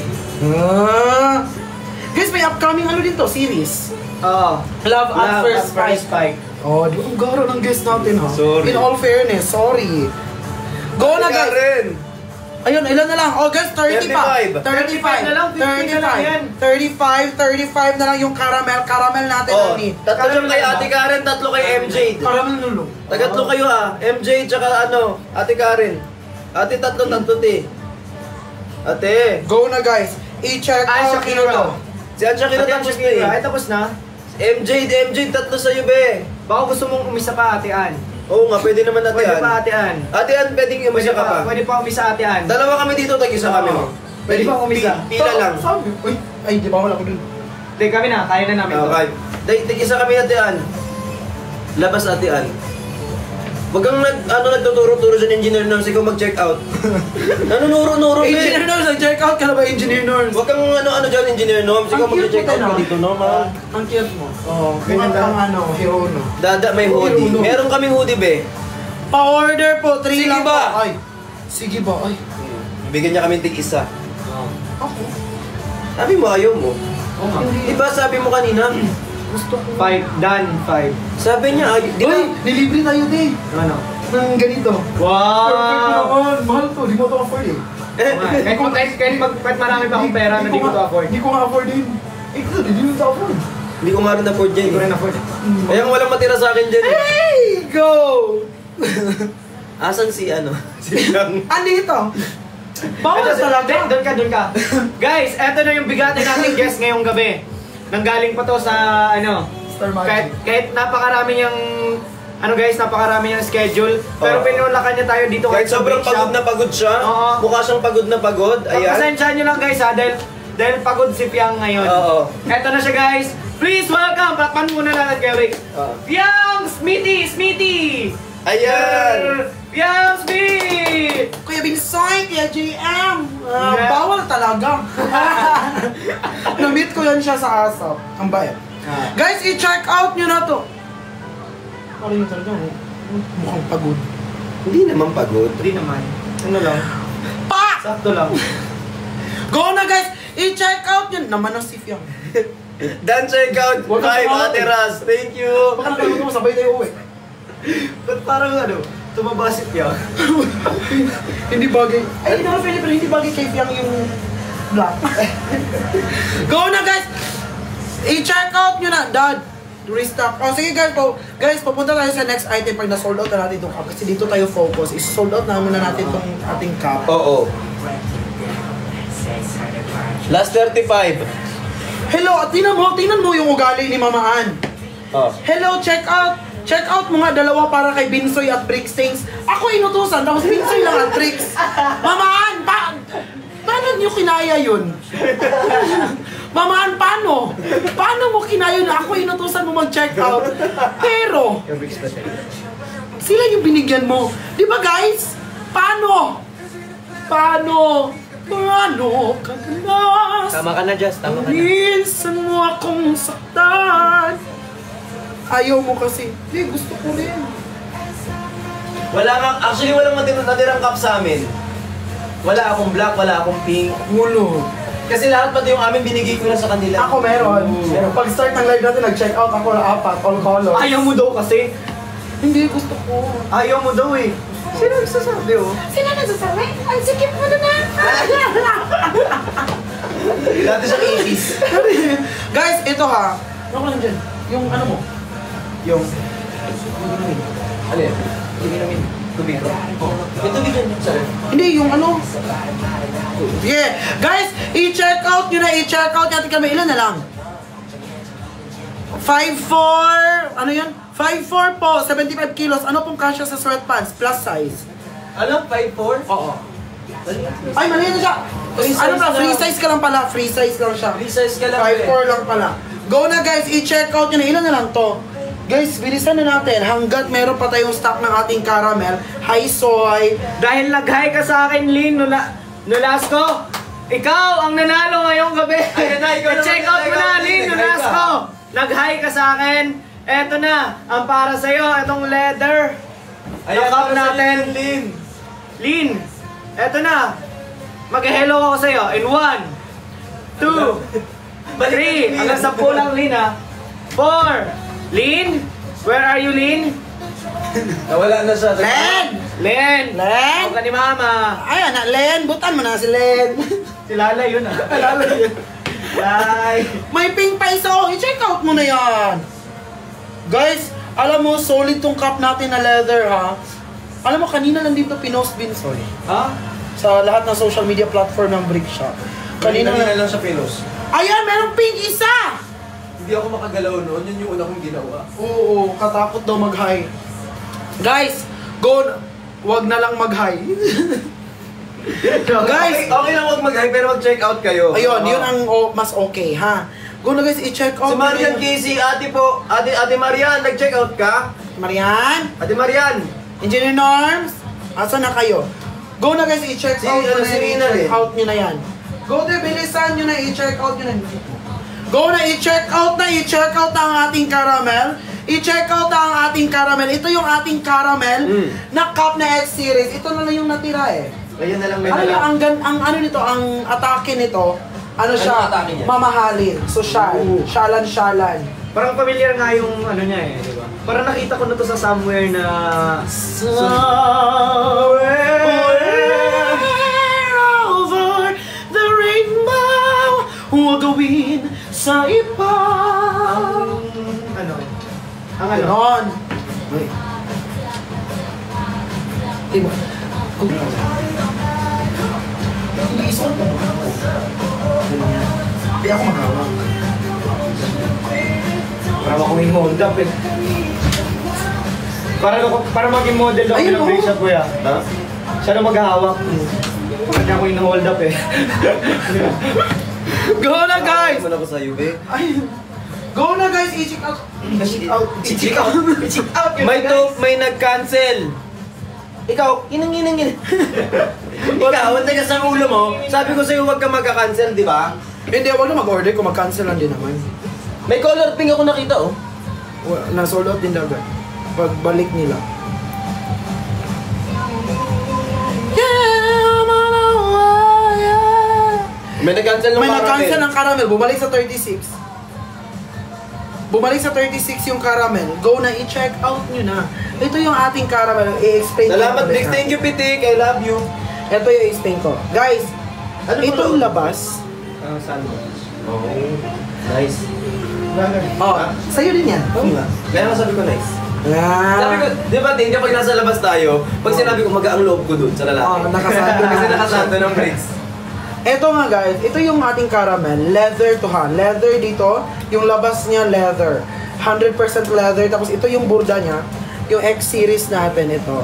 Guys, may upcoming ano din to, series. Oo. Love at First Spike. Oh, di ba ang garo ng guest natin, ha? Sorry. In all fairness, sorry. Go na, guys! Rin. Ayun, ilan na lang? Oh, guys, 35. 35 na lang, 50 na lang yan. 35 na lang yung caramel natin, Oh, Ani. tatlo dyan kay Ate Karen, tatlo kay MJ. Caramel nulo. Tagatlo kayo MJ tsaka Ate Karen. Ate tatlo, te. Ate. Go na, guys. I-check Ay, out Shakira. nyo. Si Shakira Ate tapos na Shakira, ay eh. tapos na. MJ, tatlo sa'yo be. Baka gusto mong umisa pa, Ate Ann. Oo nga, pwede naman Ate Pwede Ann. pa, Ate Ann. Ate Ann, pwedeng umisa ka pa. Pwede pa umisa, Ate Ann. Dalawa kami dito, tag-isa kami mo. Pwede pa umisa. Pila lang. Sabi, uy, ay, di ba wala ko dun. Hindi, kami na. Kaya na namin to. Okay. Tag-isa kami Ate Ann. Labas Ate Ann. Wag kang nagtuturo-turo sa engineer nurse, ikaw mag-check out. Nanunuro-nuro Engineer Norms, check out ka na ba, Engineer Norms? Wag kang dyan, engineer Norms, ikaw mag-check out ka dito, normal. Ang cute mo. Oo, ganyan kang hero, no? Dada, may hoodie. Meron kaming hoodie be. Pa-order po, 3 Sige lang ba? po. Ay, sige ba? Ay, Bigyan niya kami tig-isa. ako. Sabi mo, ayaw mo. Diba sabi mo kanina? Gusto ko. 5, done, 5. Sabi niya, di ba? Uy, nilibre tayo, din. Ano? Ng ganito. Wow! Perfect naman. Mahal to, di mo to afford eh. Kahit marami pa akong pera na di ko to afford. Hindi ko nga afford din. Eh, ito, di mo to afford. Hindi ko nga rin afford dyan. Hindi ko rin afford. Kaya kung walang matira sa akin dyan eh. Hey, go! Asan si Si Yang? Andito. Bawal Ito, talaga. Doon ka. Guys, eto na yung bigati nating guest ngayong gabi. Nanggaling pa to sa Star Magic. kahit napakarami niyang napakarami niyang schedule, pero Oo. pinulakan niya tayo dito Kahit sa sobrang bake shop. pagod na pagod siya. Oo. Mukha siyang pagod na pagod. Ayan. Pasensyahan niyo lang guys dahil pagod si Piang ngayon. Oo. Eto na siya guys. Please welcome, palakpan muna natin kay Rick. Oo. Piang Smithy! Ayan! Piang Smith! Kuya Binsoy, Kuya JM. Yeah. Bawal talaga. Na-meet ko yan siya sa ASAP. Ang bayad. Guys, i-check out nyo na to. Ano yun talaga? Mukhang pagod. Hindi naman pagod. Hindi naman. Ano lang? Pa! Sakto lang. Go na guys! I-check out nyo. Naman ang si Fiang. Dan check out. Huwag kang Bye, tumawag Ate eh. Raz. Thank you. Baka nakalimutan mo, sabay tayo uwi. Ba't parang tumaba si Piang? Hindi bagay. Ay, hindi naman Philip, pero hindi bagay kay Fiang yung black. Go na guys! I-check out nyo na. Dad, restock. Oh, sige guys, guys, papunta tayo sa next item pag na-sold out na natin itong cup. Kasi dito tayo focus. I-sold out namin na natin itong ating cup. Oo. Last 35. Hello, tingnan mo yung ugali ni Mama Ann. Oh. Hello, check out. Check out mga dalawa para kay Binsoy at Bricks Things. Ako inutusan, tapos Binsoy lang at Bricks. Mama Ann, paano nyo kinaya yun? Mama Ann, paano? Paano mo kinaya yun? Ako inutusan mo mag-check out. Pero, sila yung binigyan mo. Di ba guys? Paano ka na? Tama ka na, Jess. Tama ka na. Minsan mo akong saktan. Ayaw mo kasi. Hindi, gusto ko rin. Actually walang natirang cup sa amin. Wala akong black, wala akong pink. Ngulo. Kasi lahat pati yung amin binigay ko na sa kanila. Ako meron. Pero pag start ng live natin, nag-check out ako ng 4, all colors. Ayaw mo daw kasi. Hindi, gusto ko. Ayaw mo daw eh. Sino nagsasabi oh? Sino nagsasabi? Ang sikip mo na. Dati siyang 80s. Guys, ito ha. Ano ko lang dyan? Yung ano mo? Yung... Ano yan? Hindi namin. Tubig ko. Yung tubig yan, sir. Hindi, yung ano? Yeah. Guys, i-check out nyo na. I-check out natin kami. Ilan na lang? 5'4". Ano yan? 5'4" po. 75 kilos. Ano pong kasya sa sweatpants? Plus size. Ano? 5'4"? Oo. Ay, mali na siya. Free Ano size pa? lang. Free size ka lang pala. Free size lang siya. Free size ka lang. 5'4" lang pala. Go na guys, i-check out nyo na. Ilan na lang to? Guys, bilisan na natin. Hanggat meron pa tayong stock ng ating caramel. Hi, Soy. Dahil nag-hi ka sa akin, Lin, Nolasco. Ikaw ang nanalo ngayong gabi. Ayun na, ikaw check naman, out mo ikaw. na, Lin, Nag-hi ka. Nolasco. Nag-hi ka sa akin. Eto na, ang para sa'yo, etong leather. Ayan, Nakap para sa'yo, natin. Lin. Lin, eto na. Mag-hello ako sa'yo in 1, 2, 3. Hanggang 10 lang, Lin, ha. 4. Lin? Where are you, Lin? Nawala na siya. Len! Len! Len! Huwag ka ni Mama. Ayan na, Len. Butan mo na si Len. Si Lala yun, ha. Alala yun. Ay. May pink pa isa. Oh. I-check out mo na yan. Guys, alam mo, solid tong cup natin na leather, ha? Alam mo, kanina lang dito pinost Binsoy. Ha? Sa lahat ng social media platform ng Brick Shop. Kanina Kanina lang. lang siya pinos. Ayan, merong pink isa! Hindi ako makagalaw noon. Yun yung una kong ginawa. Oo, katakot daw mag-high. Guys, go na. Wag na lang mag-high. Guys, Okay lang huwag mag-high pero mag-check out kayo. ayun, yun ang mas okay, ha? Go na guys, i-check Si out. Marian nyo yun. Casey, ate po. Ate Marian, nag-check out ka? Marian, Ate Marian. Engineer Norms, asa na kayo? Go na guys, i-check Si- out nyo na si yan, Rina i-check eh. out nyo na yan. Go na, bilisan nyo na, i-check out nyo na. Go na, i-check out na, i-check out na ang ating caramel. I-check out na ang ating caramel. Ito yung ating caramel na cup na X-Series. Ito na lang yung natira eh. Ayan na lang, may Ano nalang. yung, ang ano nito, ang atake nito, ano siya, atake niya? mamahalin. So, shalan. Parang familiar nga yung ano niya eh, di ba? Parang nakita ko na to sa somewhere na... over the rainbow, wagawin sa iba. Ano? Ang ano? Ganon. Diba? Hindi ako makawag. Parang ako yung hold up eh. Para maging model ako Ayun, ng oh. break shop ko ya. Ha? Siya na maghahawak. Kanya ako yung hold up eh. Go na guys! Ako sa UV. Ay, go na guys, i-check out. I-check out. I-check out. May nag-cancel. Ikaw, inang. Ikaw, ang tagas ng ulo mo. Sabi ko sa'yo, huwag ka magka-cancel, di ba? Hindi, wag na mag-order kung mag-cancel lang din naman. May color pink ako nakita, oh. Na-sold out din daw agad. Pagbalik nila. May nag-cancel ng May nag-cancel caramel. ng caramel, bumalik sa 36. Bumalik sa 36 yung caramel. Go na, i-check out nyo na. Ito yung ating caramel. I-explain ko Salamat, ulit, Vic. ha. Thank you, Pitik. I love you. Ito yung i-explain ko. Guys, Ano ba itong to? labas. Saan mo? Okay. Nice. Oh, sa'yo din yan. Oo nga. Kaya nga sabi ko nice. Ah. Sabi ko, di ba, Ting, kapag nasa labas tayo, pag sinabi ko, maga ang loob ko dun sa lalaki. Oh, nakasabi na. Kasi nakasabi ng braids. Ito nga guys, ito yung ating caramel. Leather to ha. Leather dito, yung labas niya leather. 100% leather. Tapos ito yung burda niya. Yung X-Series natin ito.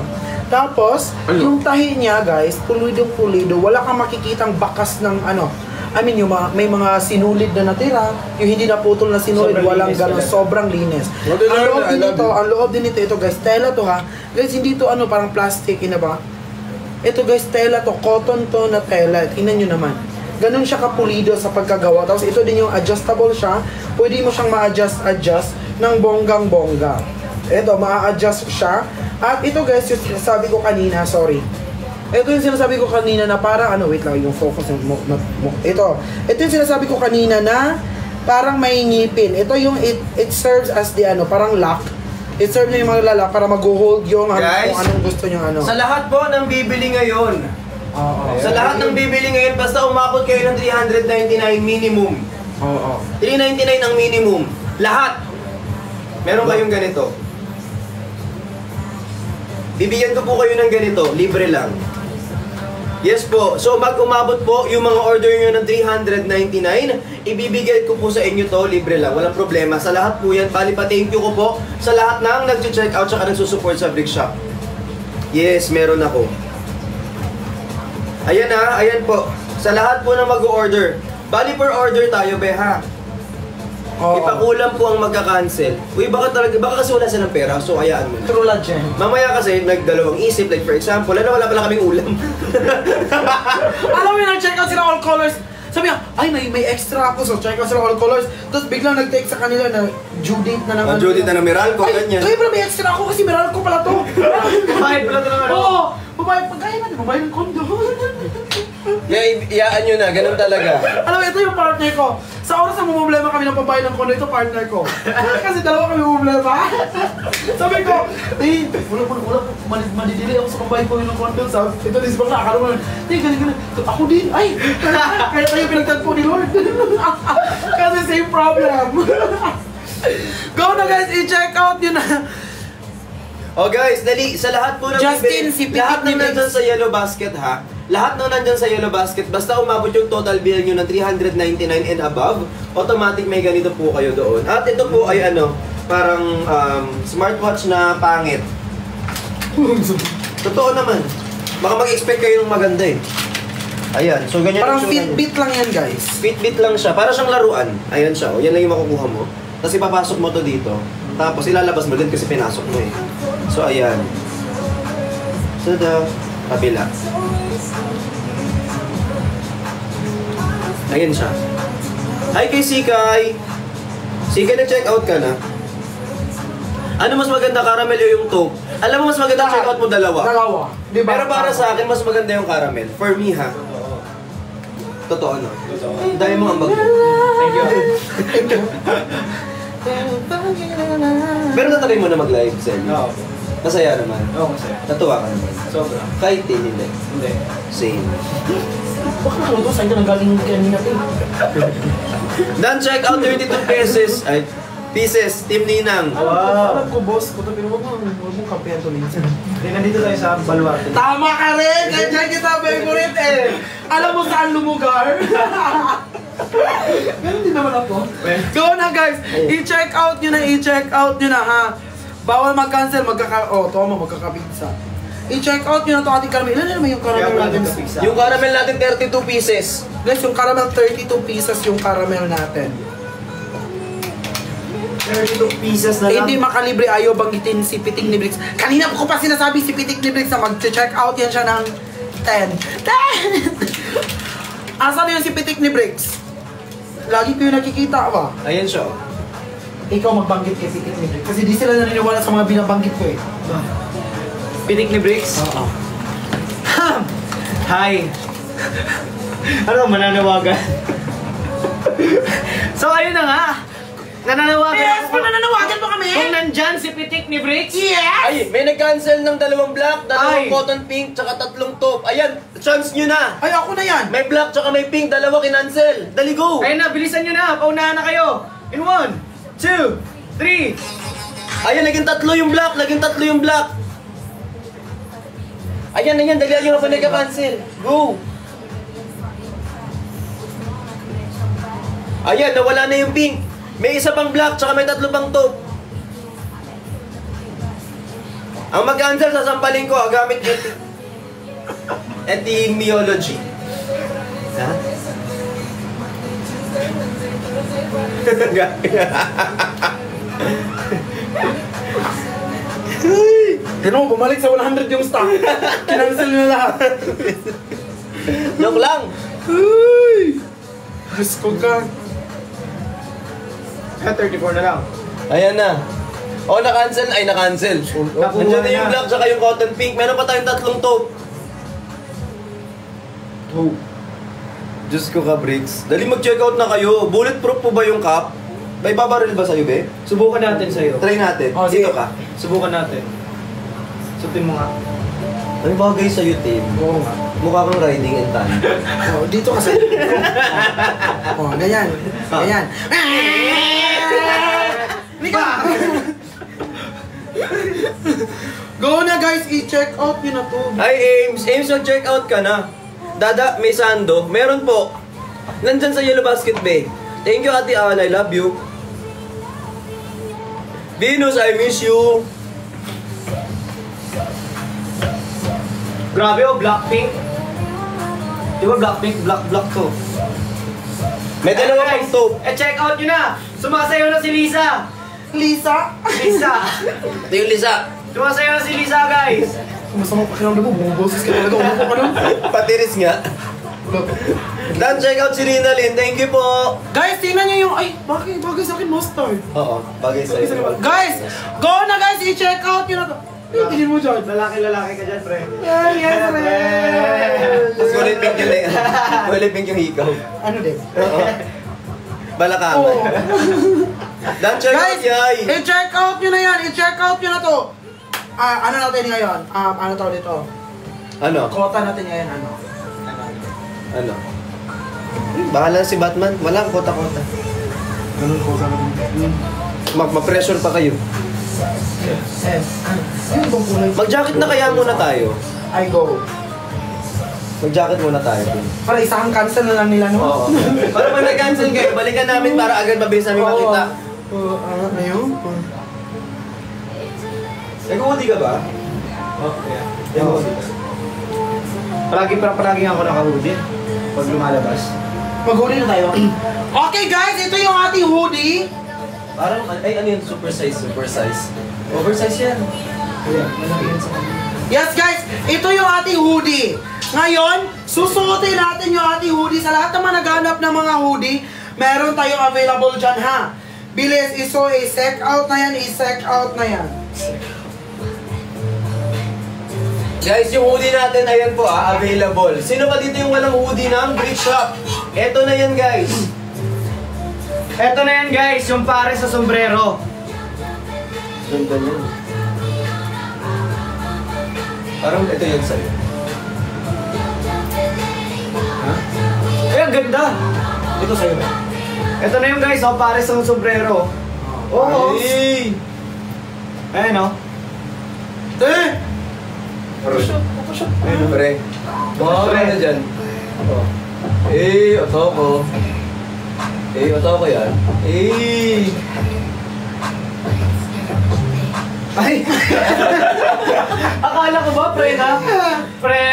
Tapos, yung tahi niya guys, pulido-pulido. Wala kang makikitang bakas ng ano. I mean, yung may mga sinulid na natira. Yung hindi naputol na sinulid, Sobrang walang linis ganun. talaga. Sobrang linis. Ang loob din nito, ito guys, tela to ha. Guys, hindi to ano, parang plastic, ina ba? Ito guys, tela to, cotton to na tela. Tingnan nyo naman. Ganun siya kapulido sa pagkagawa. Tapos ito din yung adjustable siya. Pwede mo siyang ma-adjust ng bonggang-bongga. Ito, ma-adjust siya. At ito guys, yung sabi ko kanina, sorry. Ito yung sinasabi ko kanina na parang ano, wait lang, yung focus ito yung sinasabi ko kanina na parang may ngipin. Ito yung it serves as the ano, parang lock. It serves na yung mga lalak para mag-hold yung Guys, kung anong gusto nyo ano. Sa lahat po ng bibili ngayon, sa lahat ng bibili ngayon, basta umabot kayo ng 399 minimum. 399 ang minimum. Lahat. Meron kayong ganito. Bibigyan ko po kayo ng ganito, libre lang. Yes po. So umabot po yung mga order nyo ng 399, ibibigay ko po sa inyo to, libre lang. Walang problema. Sa lahat po yan, bali pa thank you ko po sa lahat ng nag-check out tsaka nagsusupport sa Brick Shop. Yes, meron ako. Ayan ha, ayan po. Sa lahat po na mag-order. Bali per order tayo, be ha. Ipakulang po ang magka-cancel. Uy, baka kasi wala silang pera, so ayaan mo. True lang dyan. Mamaya kasi nagdalawang isip, like for example, wala pala kaming ulam. Alam mo yun, nag-check out sila all colors. Sabi niya, ay may extra ako, so check out sila all colors. Tapos biglang nag-take sa kanila na due date na naman. Due date na ng Meralco, ganyan. Ay, pero may extra ako kasi Meralco pala to. Bayad pala ito naman. Oo, babayad pagkaya natin, babayad ng kondo. Kaya iyaan nyo na, ganun talaga. Alam mo, ito yung partner ko. Sa oras na problema kami ng pabayad ng kondo, ito partner ko. Kasi dalawa kami problema. Sabi ko, wala, madidili ako sa pabayad ko ng kondo. Sabi, ito din si Bang nakakala mo, ganun. Ako din, ay, kaya tayo pinagtagpo ni Lord. Kasi same problem. Go na guys, i-check out yun na. Oh guys, dali, sa lahat po ng Justin, si lahat Pitik ng ni nandyan sa yellow basket ha, lahat ng nandyan sa yellow basket, basta umabot yung total bill nyo ng 399 and above, automatic may ganito po kayo doon. At ito po ay ano, parang smartwatch na pangit. Totoo naman. Baka mag-expect kayo ng maganda eh. Ayan, so ganyan Parang yung sulat. Fitbit lang yan guys. Fitbit lang siya, para siyang laruan. Ayan siya, oh. Yan lang yung makukuha mo. Tapos ipapasok mo to dito. Tapos ilalabas mo din kasi pinasok mo eh. So ayan. Tada. Kabila. Ayan siya. Hi kay Sikay! Sikay, nag-check out ka na? Ano mas maganda, caramel o yung taupe? Alam mo mas maganda check out mo dalawa. Diba? Pero para sa akin, mas maganda yung caramel. For me ha. Totoo no? Dahil mo ang bag mo. Thank you. Pero natry mo na mag-live, Selly. Oo. Masaya naman. Oo, masaya. Natuwa ka naman. Sobra. Kahit hindi. Hindi. Same. Bakit ako saan ka nanggaling kanina to? Dan check out 32 pesos. Ay, pieces. Team Ninang. Alam ko boss, pero huwag mong kampihan to minsan. Hindi, nandito tayo sa Baluarte. Tama ka rin! Kaya kita favorite eh! Alam mo saan lumugar? Ganun din naman ako. Go na guys! I-check out nyo na ha! Bawal mag-cancel, magkakapizza. I-check out nyo na ito ating caramel. Ilan naman yung caramel natin? Yung caramel natin 32 pieces. Guys, yung caramel 32 pieces yung caramel natin. 32 pieces na lang. Hindi makalibre, ayaw banggitin si Pitik ni Bricks. Kanina ko pa sinasabi si Pitik ni Bricks na mag-check out yan siya ng 10. 10! Asan yun si Pitik ni Bricks? Lagi ko yung nakikita ba? Ayan siya. Ikaw magbanggit kay Pitik ni Bricks. Kasi di sila naniniwala sa mga binabanggit ko eh. Pitik ni Bricks? Oo. Hi! Ano, mananawagan? So, ayun na nga! Nananawagan Yes! ako. Mananawagan mo kami! Kung nandyan si Pitik ni Bricks? Yes! Ay, may nag-cancel ng 2 black, 2 Ay. cotton pink, tsaka 3 taupe. Ayan, chance nyo na. Ay, ako na yan! May black tsaka may pink, 2 kinancel. Dali go! Ayun na, bilisan nyo na! Paunahan na kayo! In 1, 2, 3! Ayan, naging 3 yung black, Ayan, dali nyo na pa nagka-cancel. Go! Ayan, nawala na yung pink. May isa pang black, tsaka may 3 pang taupe. Ang mag-cancel, sasampalin ko gamit etymology. Ha? Tignan mo, bumalik sa 100 yung stock. Kinancel na lahat. Joke lang! Uy! Diyos ko ka. 34 na lang. Ayan na. Oh, na-cancel. Ay, na-cancel. Nakuha Nandiyan na na. yung black tsaka yung cotton pink. Meron pa tayong 3 taupe. Who? Diyos ko ka, Bricks. Dali mag-check out na kayo. Bulletproof po ba yung cap? May babaril ba sa'yo, be? Subukan natin sa'yo. Try natin. Oh, sige. Dito ka. Subukan natin. Sutin mo nga. Ano bagay sa'yo, Tim? Oo nga. Mukha kang riding and tan. Oh, dito kasi. Oh, ganyan. Ganyan. Lika! Go na guys, i-check out nyo na to. Ay, Ames. Ames, mag-check out ka na. Dada, may sando. Meron po. Nandyan sa Yellow Basket Bay. Thank you, Ate Al. I love you. Venus, I miss you. Grabe oh, Blackpink. Di ba Blackpink? Black to. May dalawa pang taupe. Check out nyo na! Sumasayaw na si Lisa! Lisa? Lisa! Ito yung Lisa. Sumasayaw na si Lisa, guys! Masama pa kinamda mo, bumuboses ka talaga. Umupo ka nun. Patiris nga. Dan, check out si Rina Lynn. Thank you po. Guys, tingnan nyo yung... Ay, bagay sa akin mustard. Oo, bagay sa'yo. Guys, go na guys, i-check out nyo na to. Ay, tingin mo dyan. Lalaki ka dyan, pre. Yes, Tapos kulay pink yung kulay pink yung hikaw. Ano din? Oo. Balakangan. Oo. Dan, check out Guys, yay. i-check out nyo na yan. I-check out nyo na to. Ano natin ngayon? Ano tawag dito? Ano? Kota natin ngayon, ano? Ano? Bahala si Batman. Walang kota-kota. Ganun kota natin. Ma-pressure pa kayo. Yun bang kulay? Mag-jacket na kaya muna tayo. I go. Mag-jacket muna tayo. Para isang cancel na lang nila, no? Oo. Para pag nag-cancel kayo, balikan namin para agad mabilis namin makita. Ano yun? Nag-hoodie ka ba? Oh, yeah. Palagi ako naka-hoodie pag lumalabas. Mag-hoodie na tayo. Okay guys, ito yung ating hoodie. Parang, ay ano yun? Super size. Oversize yan. Yes guys, ito yung ating hoodie. Ngayon, susuotin natin yung ating hoodie. Sa lahat naman naghanap ng mga hoodie, meron tayong available dyan ha. Bilis, i-check out na yan, i-check out na yan. Guys, yung hoodie natin, ayan po available. Sino pa dito yung walang hoodie ng Brit Shop? Eto na yan guys. Eto na yan, guys, yung pare sa sombrero. Ganda yan. Parang ito yun sa'yo. Ha? Ay, ang ganda! Ito sa'yo ba? Eto na yung guys, oh, pare sa sombrero. Oo. Ay! Ayan, oh. Ayun, pre. Mga na dyan. Otoko. Otoko yan. Ay! Akala ko ba, pre na? Pre!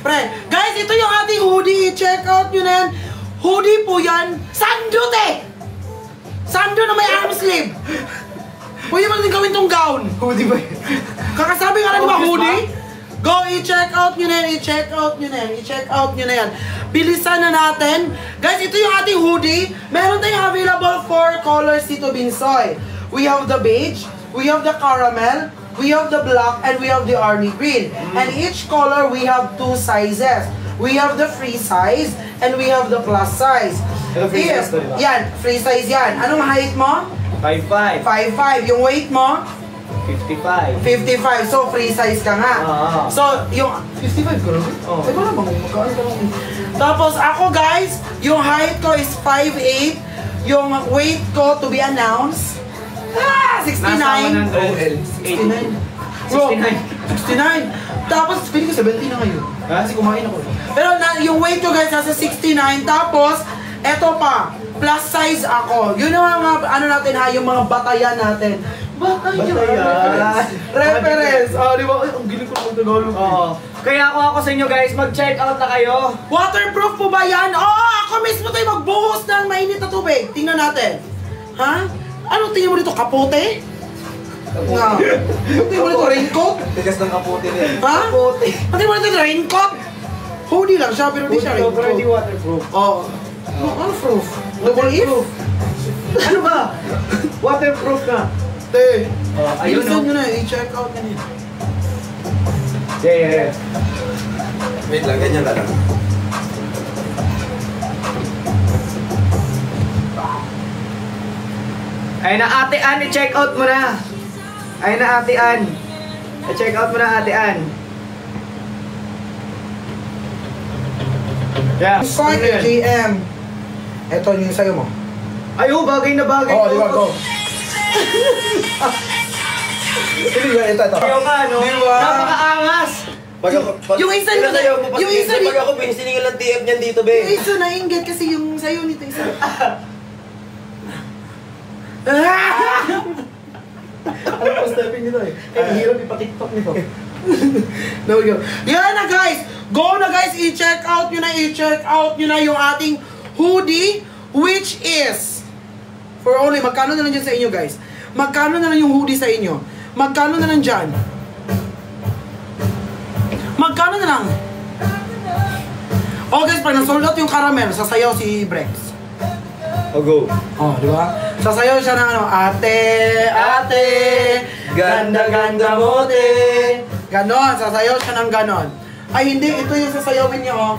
Pre. Guys, ito yung ating hoodie. I-check out nyo na yan. Hoodie po yan. Sando, te! Sando na may arm sleeve. Pwede mo natin gawin tong gown. Hoodie ba yun? Kakasabi nga na di ba hoodie? Go, i-check out nyo na yan. I-check out nyo na yan. I-check out nyo na yan. Bilisan na natin. Guys, ito yung ating hoodie. Meron tayong available 4 colors dito, Binsoy. We have the beige, we have the caramel, we have the black, and we have the army green. And each color, we have 2 sizes. We have the free size, and we have the plus size. Ito free size to, diba? Yan, free size yan. Anong height mo? 5'5". 5'5". Yung weight mo? 55. 55. So, free size ka nga. So, yung... 55 ko naman? Oo. Ay, wala bang magkaan ka lang. Tapos, ako guys, yung height ko is 5'8". Yung weight ko to be announced, 69. Nasa 69. 69. 69. Tapos, feeling ko 70 na ngayon. Ha? Kasi kumain ako. Pero yung weight ko guys, nasa 69. Tapos, eto pa, plus size ako. Yun yung mga, ano natin ha, yung mga batayan natin. Batayan. Reference. Oh, di ba? Ay, ang giling ko ng Tagalog. Oo. Kaya ako sa inyo guys, mag-check out na kayo. Waterproof po ba yan? Oo, ako mismo tayo magbuhos ng mainit na tubig. Tingnan natin. Ha? Anong tingin mo dito? Kapote? Nga. Anong tingin mo dito? Raincoat? Tigas ng kaputi rin. Ha? Anong tingin mo dito? Raincoat? Hoodie lang siya, pero di siya raincoat. Pero hindi waterproof. Oo. Ano proof? Double if? Ano ba? Waterproof na. Te. Ayun, Bilisan no? nyo na, i-check out na niya. Yeah. Wait lang, ganyan ka lang. Ay na Ate Ann, i-check out mo na. Ay na Ate Ann. I-check out mo na Ate Ann. Yeah. Fine, GM. Ito yung sa'yo mo. Ay, oh, bagay na bagay. Oo, di ba? Go. Ito. Yung ano, Di ba? napakaangas. Yung isa nito, yung isa nito. Pag ako, siningal ng TF niyan dito, be. Yung isa nainggit kasi yung sa'yo nito isa. Alam ko stepping nito eh. Kaya hirap ipa-tiktok nito. There we go. Yan na guys! Go na guys! I-check out nyo na yung ating hoodie, which is for only, magkano na lang dyan sa inyo guys? Magkano na lang yung hoodie sa inyo? Magkano na lang dyan? Magkano na lang? Oh guys, pag na-sold out yung caramel, sasayaw si Brex. Oh, go. Oh, di ba? Sasayaw siya ng ano, ate, ganda mo, te. Ganon, sasayaw siya ng ganon. Ay, hindi, ito yung sasayawin niya, oh.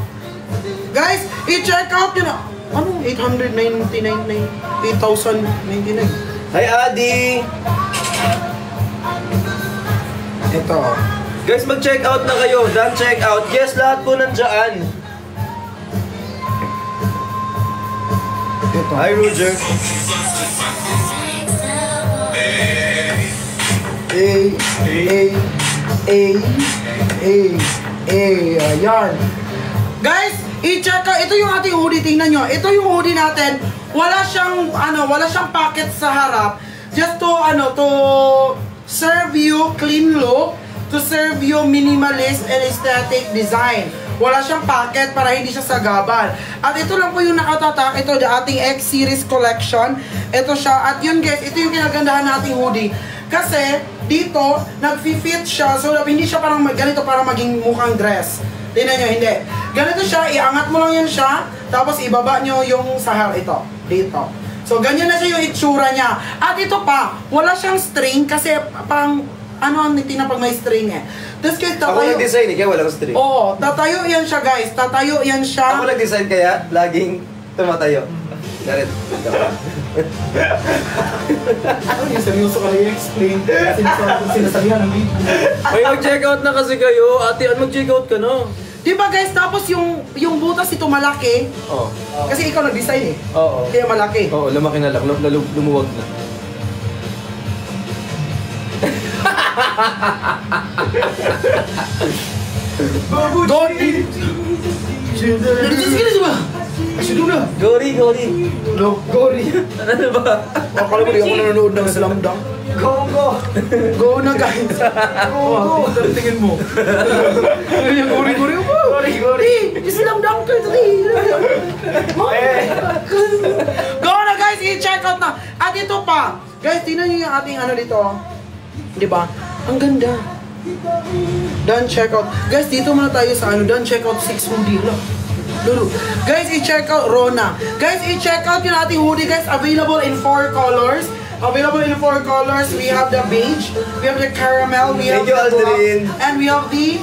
Guys, i-check out yun, ano, 899, 8,099. Hi, Adi! Ito. Guys, mag-check out na kayo. Done check out. Yes, lahat po nandiyan. Ito. Hi, Roger. Ayan. Guys, i-check out. Ito yung ating hoodie. Tingnan nyo. Ito yung hoodie natin. Wala siyang pocket sa harap. Just to, to serve you clean look, to serve you minimalist and aesthetic design. Wala siyang pocket para hindi siya sagaban. At ito lang po yung nakatatak. Ito, the ating X-Series collection. Ito siya. At yun guys, ito yung kinagandahan nating hoodie. Kasi, dito, nag-fit siya. So, hindi siya parang ganito para maging mukhang dress. Tingnan nyo, hindi. Ganito siya, iangat mo lang yan siya. Tapos, ibaba nyo yung sahal. Ito, dito. So, ganyan na siya yung itsura niya. At ito pa, wala siyang string kasi pang, ang tinapag may string eh. Tapos guys, Ako tatayo. nag-design kaya walang string. Oo, tatayo yan siya guys. Tatayo yan siya. Ako nag-design kaya laging tumatayo. Garit. Ay, seryoso ka na i-explain. Sinasabihan ng video. May mag-check out na kasi kayo. Ate, mag-check out ka na. Diba guys, tapos yung butas ito malaki. Oo. Kasi ikaw nag-design eh. Oo. Kaya malaki. Oo, lumaki na lang. Lumuwag na. Don't eat. Sige ba? Asiduna. Gori. No, Gory. Ano ba? Akala mo di ako nanonood ng Slam Dunk. Go! Go na guys. Go. Tingin mo. Yung Gory. Gori! Slam Dunk ka ito. Go na guys, i-check out na. At ito pa. Guys, tingnan nyo yung ating dito. Diba? Ang ganda. Done check out. Guys, dito muna tayo sa done check out 6 hoodie lang. Lulu. Guys, i-check out Rona. Guys, i-check out yung ating hoodie guys. Available in 4 colors. We have the beige, we have the caramel, we have Thank you, the black, Aldrin. and we have the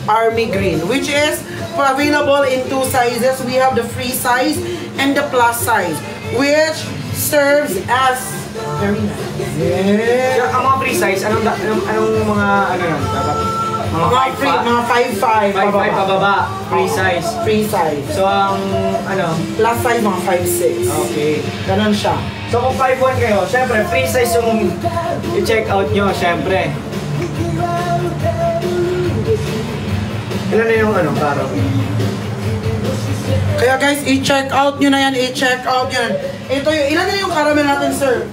army green, which is available in 2 sizes. We have the free size and the plus size, which serves as very nice. Yeah. Ang mga free size, anong mga yun? Dapat? Mga 5'5". 5'5 pababa. Free size. Free size. So, ang Plus size, mga 5'6". okay. Ganon siya. So, kung 5'1 kayo, syempre, free size yung i-check out nyo, syempre. Ilan na yung parang? Kaya guys, i-check out nyo na yan. Ito yung, ilan na yung caramel natin, sir?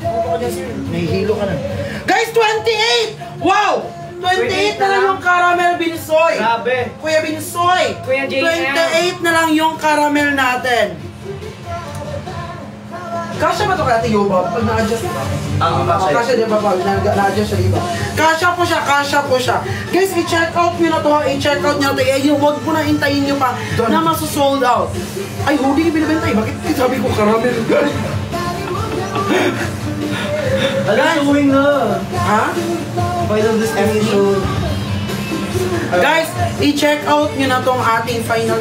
Nahihilo ka na. Guys, 28! Wow! 28 na lang yung caramel Binsoy. Grabe. Kuya Binsoy. Kuya JM. 28 na lang yung caramel natin. Kasya ba ito kaya Yoba? Pag na-adjust ba? Kasya di ba pag na-adjust siya diba? Kasya po siya. Guys, i-check out nyo na to ha. I-check out nyo na to. Huwag mo na hintayin nyo pa na maso-sold out. Ay, hoodie binibenta eh. Bakit sabi ko caramel? Alam, showing na. Ha? Final destination. Guys, i-check out nyo na tong ating final.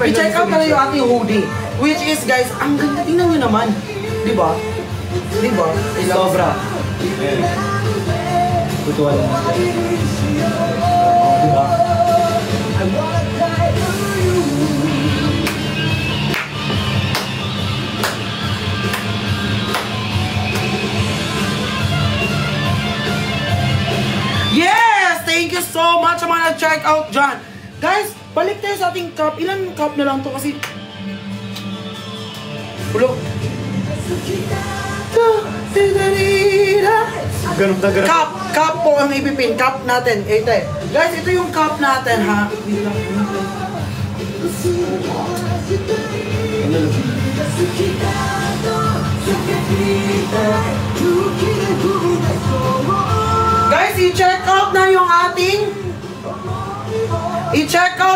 I-check out na yung ating hoodie. Which is, guys, ang ganda. Tingnan nyo naman. Diba? Diba? Sobra. Butuan lang. Diba? Yes! Thank you so much sa mga nag-check out dyan. Guys, balik tayo sa ating cup. Ilan cup na lang to kasi... Ulo. Ganun na ganun. Cup po ang ipipin. Cup natin. Ito eh. Guys, ito yung cup natin ha. Guys, i-check out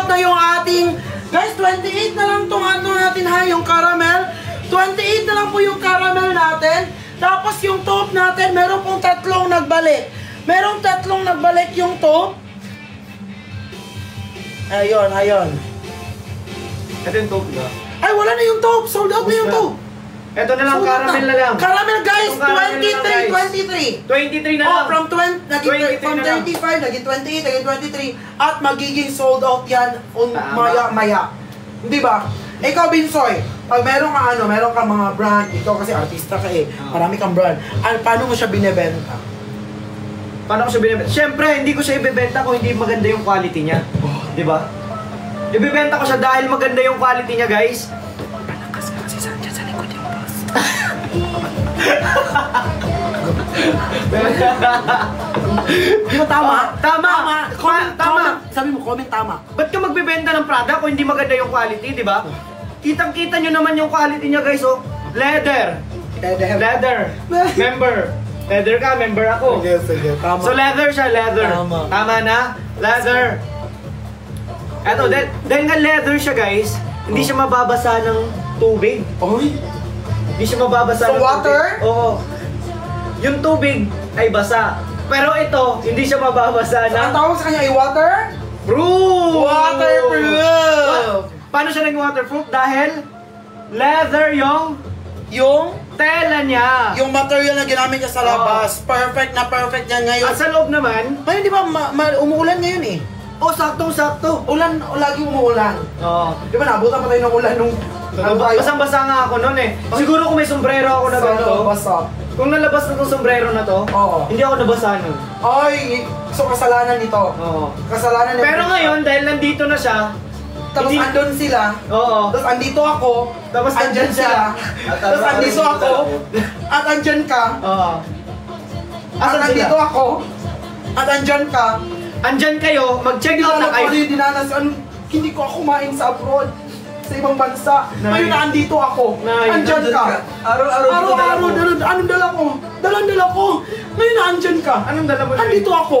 na yung ating guys, 28 na lang tong ano natin ha, yung caramel. 28 na lang po yung caramel natin. Tapos yung taupe natin, meron pong 3 nagbalik. Merong 3 nagbalik yung taupe. Ayun. Ito yung taupe na. Ay, wala na yung taupe. Sold out na yung taupe. Ito na lang, caramel na lang. Caramel guys, Itong caramel na lang, 23. 23 na Oh, lang. from 35, naging 28, naging 23. At magiging sold out yan maya-maya. Di ba? Ikaw, Binsoy, pag meron ka mga brand, ikaw kasi artista ka eh, marami kang brand. Paano mo siya binebenta? Paano ko siya binibenta? Siyempre, hindi ko siya ibebenta kung hindi maganda yung quality niya. Di ba? Ibebenta ko siya dahil maganda yung quality niya, guys. Di ba tama? Tama. Comment. Sabi mo, comment tama. Ba't ka magbebenta ng product kung hindi maganda yung quality, di ba? Kitang-kita nyo naman yung quality niya, guys, oh. Leather. Member. Leather ka, member ako. Sige. Tama. So leather siya, leather. Tama na? Leather. Eto, dahil nga leather siya, guys, hindi siya mababasa ng tubig. Oy. Hindi siya mababasa So ng water? tubig. Oo. Yung tubig ay basa. Pero ito, hindi siya mababasa Ang ng tawag sa kanya ay water? proof! Waterproof! Paano siya naging waterproof? Dahil leather yung tela niya. Yung material na ginamit niya sa labas. Perfect na perfect yan ngayon. At sa loob naman, Ngayon di ba umuulan ngayon eh? saktong-sakto. Lagi umuulan. Oo. Di ba nabutan pa tayo ng ulan nung... Basang-basa nga ako noon eh. Siguro kung may sombrero ako na ganito, Basa. kung nalabas na itong sombrero na to, Oo. hindi ako nabasa nun. Ay, so kasalanan nito. Oo. Kasalanan nito. Pero ngayon, dahil nandito na siya, Tapos hindi- andun sila. Oo. Tapos andito ako. Tapos andyan andyan sila. Tapos andito ako. At andyan ka. Oo. At Asan andito sila? ako. At andyan ka. Andyan kayo, mag-check out na kayo. Hindi dinanas. Hindi ko ako kumain sa abroad. Sa ibang bansa. Ngayon na andito ako. Andyan ka. Araw-araw. Anong dala ko? Dala ko. Ngayon na andyan ka. Anong dala mo na Andito ako.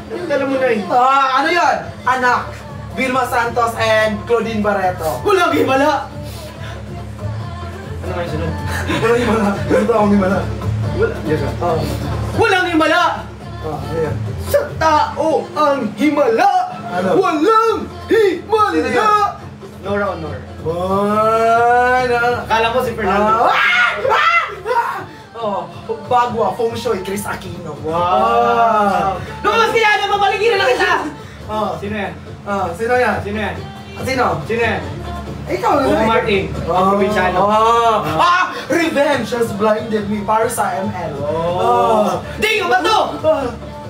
Anong dala mo na Ano yan? Anak. Vilma Santos and Claudine Barreto. Walang himala! Ano nga yung sunod? Walang himala. Ganito akong himala. Walang himala! Ayan. Sa tao ang himala! Ano? Walang Sino himala! yun? Nora Honor. Ano? Kala mo si Fernando. Bagwa, Feng Shui, Chris Aquino. Wow! Lumabas kaya na, papaligiran na kita! Sino yan? Sino yan? Sino yan? Sino? Sino yan? Ikaw na. Bongo Martin, ang probinsyano. Revenge has blinded me para sa ML. Ding! Ba to?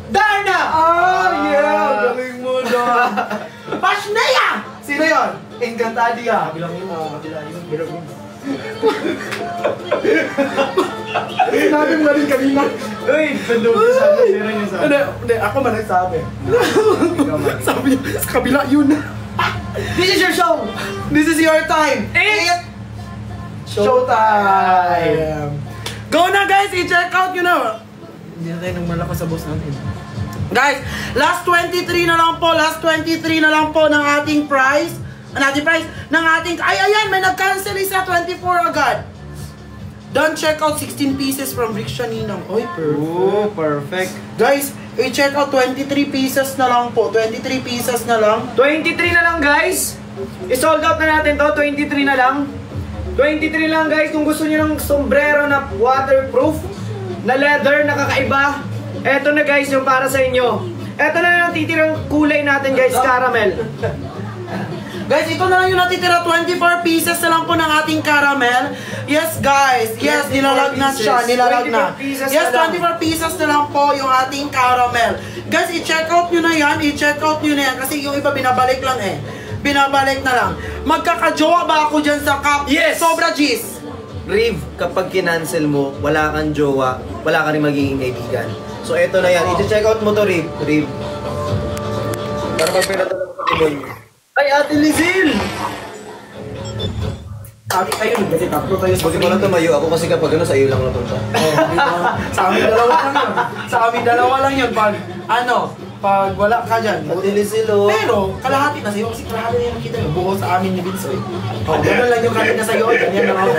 Darna! Yeah! Galing mo doon. Pashnaya! Sino yun? Encantadia. Bilang yun. Bilang yun. Sinabi mo na rin kanina. Uy! Sandog ko sa akin. Sira niya sa akin. Hindi, ako man nagsabi. Sabi niya, sa kabila yun. This is your show! This is your time. It's Showtime! Go na guys! I-check out nyo na! Hindi na tayo nang malakas sa boss natin. Guys, last 23 na lang po. Last 23 na lang po ng ating price. Ng ating, ay ayan, may nag-cancel isa 24 agad. Done checkout 16 pieces from Rickshaw Ninang. Oy, Oh, perfect. Guys, i-check out 23 pieces na lang po. 23 pieces na lang. 23 na lang guys. I-sold out na natin to. 23 na lang. 23 lang guys. Kung gusto niyo ng sombrero na waterproof, na leather, na kakaiba, eto na guys yung para sa inyo. Eto na yung titirang kulay natin guys, caramel. Guys, ito na lang yung natitira. 24 pieces na lang po ng ating caramel. Yes, guys. Yes, 24 nilalagnat siya. pieces. Nilalagnat. 24 pieces Yes, na lang. 24 pieces na lang po yung ating caramel. Guys, i-check out nyo na yan. I-check out nyo na yan. Kasi yung iba binabalik lang eh. Binabalik na lang. Magkakajowa ba ako dyan sa cup? Yes! Sobra G's. Riv, kapag kinancel mo, wala kang jowa, wala ka rin magiging kaibigan. So eto na yan, i-check out mo to, Riv. Riv. Para pag pinatala mo sa demonyo. Ay, Ate Lizelle! Sabi kayo, kasi tatlo tayo sa Huwag mo lang tumayo, ako kasi kapag ano, sa iyo lang napunta. Sa amin dalawa lang yun. Sa amin dalawa lang yun. Pag wala ka dyan. Ate Lizelle, oh. Pero, kalahati na sa'yo. Kasi kalahati na yung nakita yung buo sa amin ni Vince. Gano'n lang yung kanina sa'yo. Ganyan lang ako.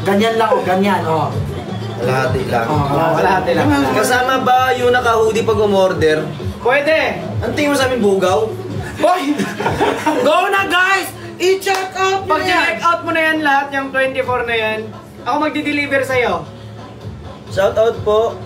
Ganyan lang ako. Ganyan. Kalahati lang. Kalahati lang. Kasama ba yung naka-hoodie pag umorder? Pwede. Ang tingin mo sa amin, bugaw? Boy! Go na guys! I-check out Pag check out mo na yan lahat, yung 24 na yan, ako magdi-deliver sa'yo. Shout out po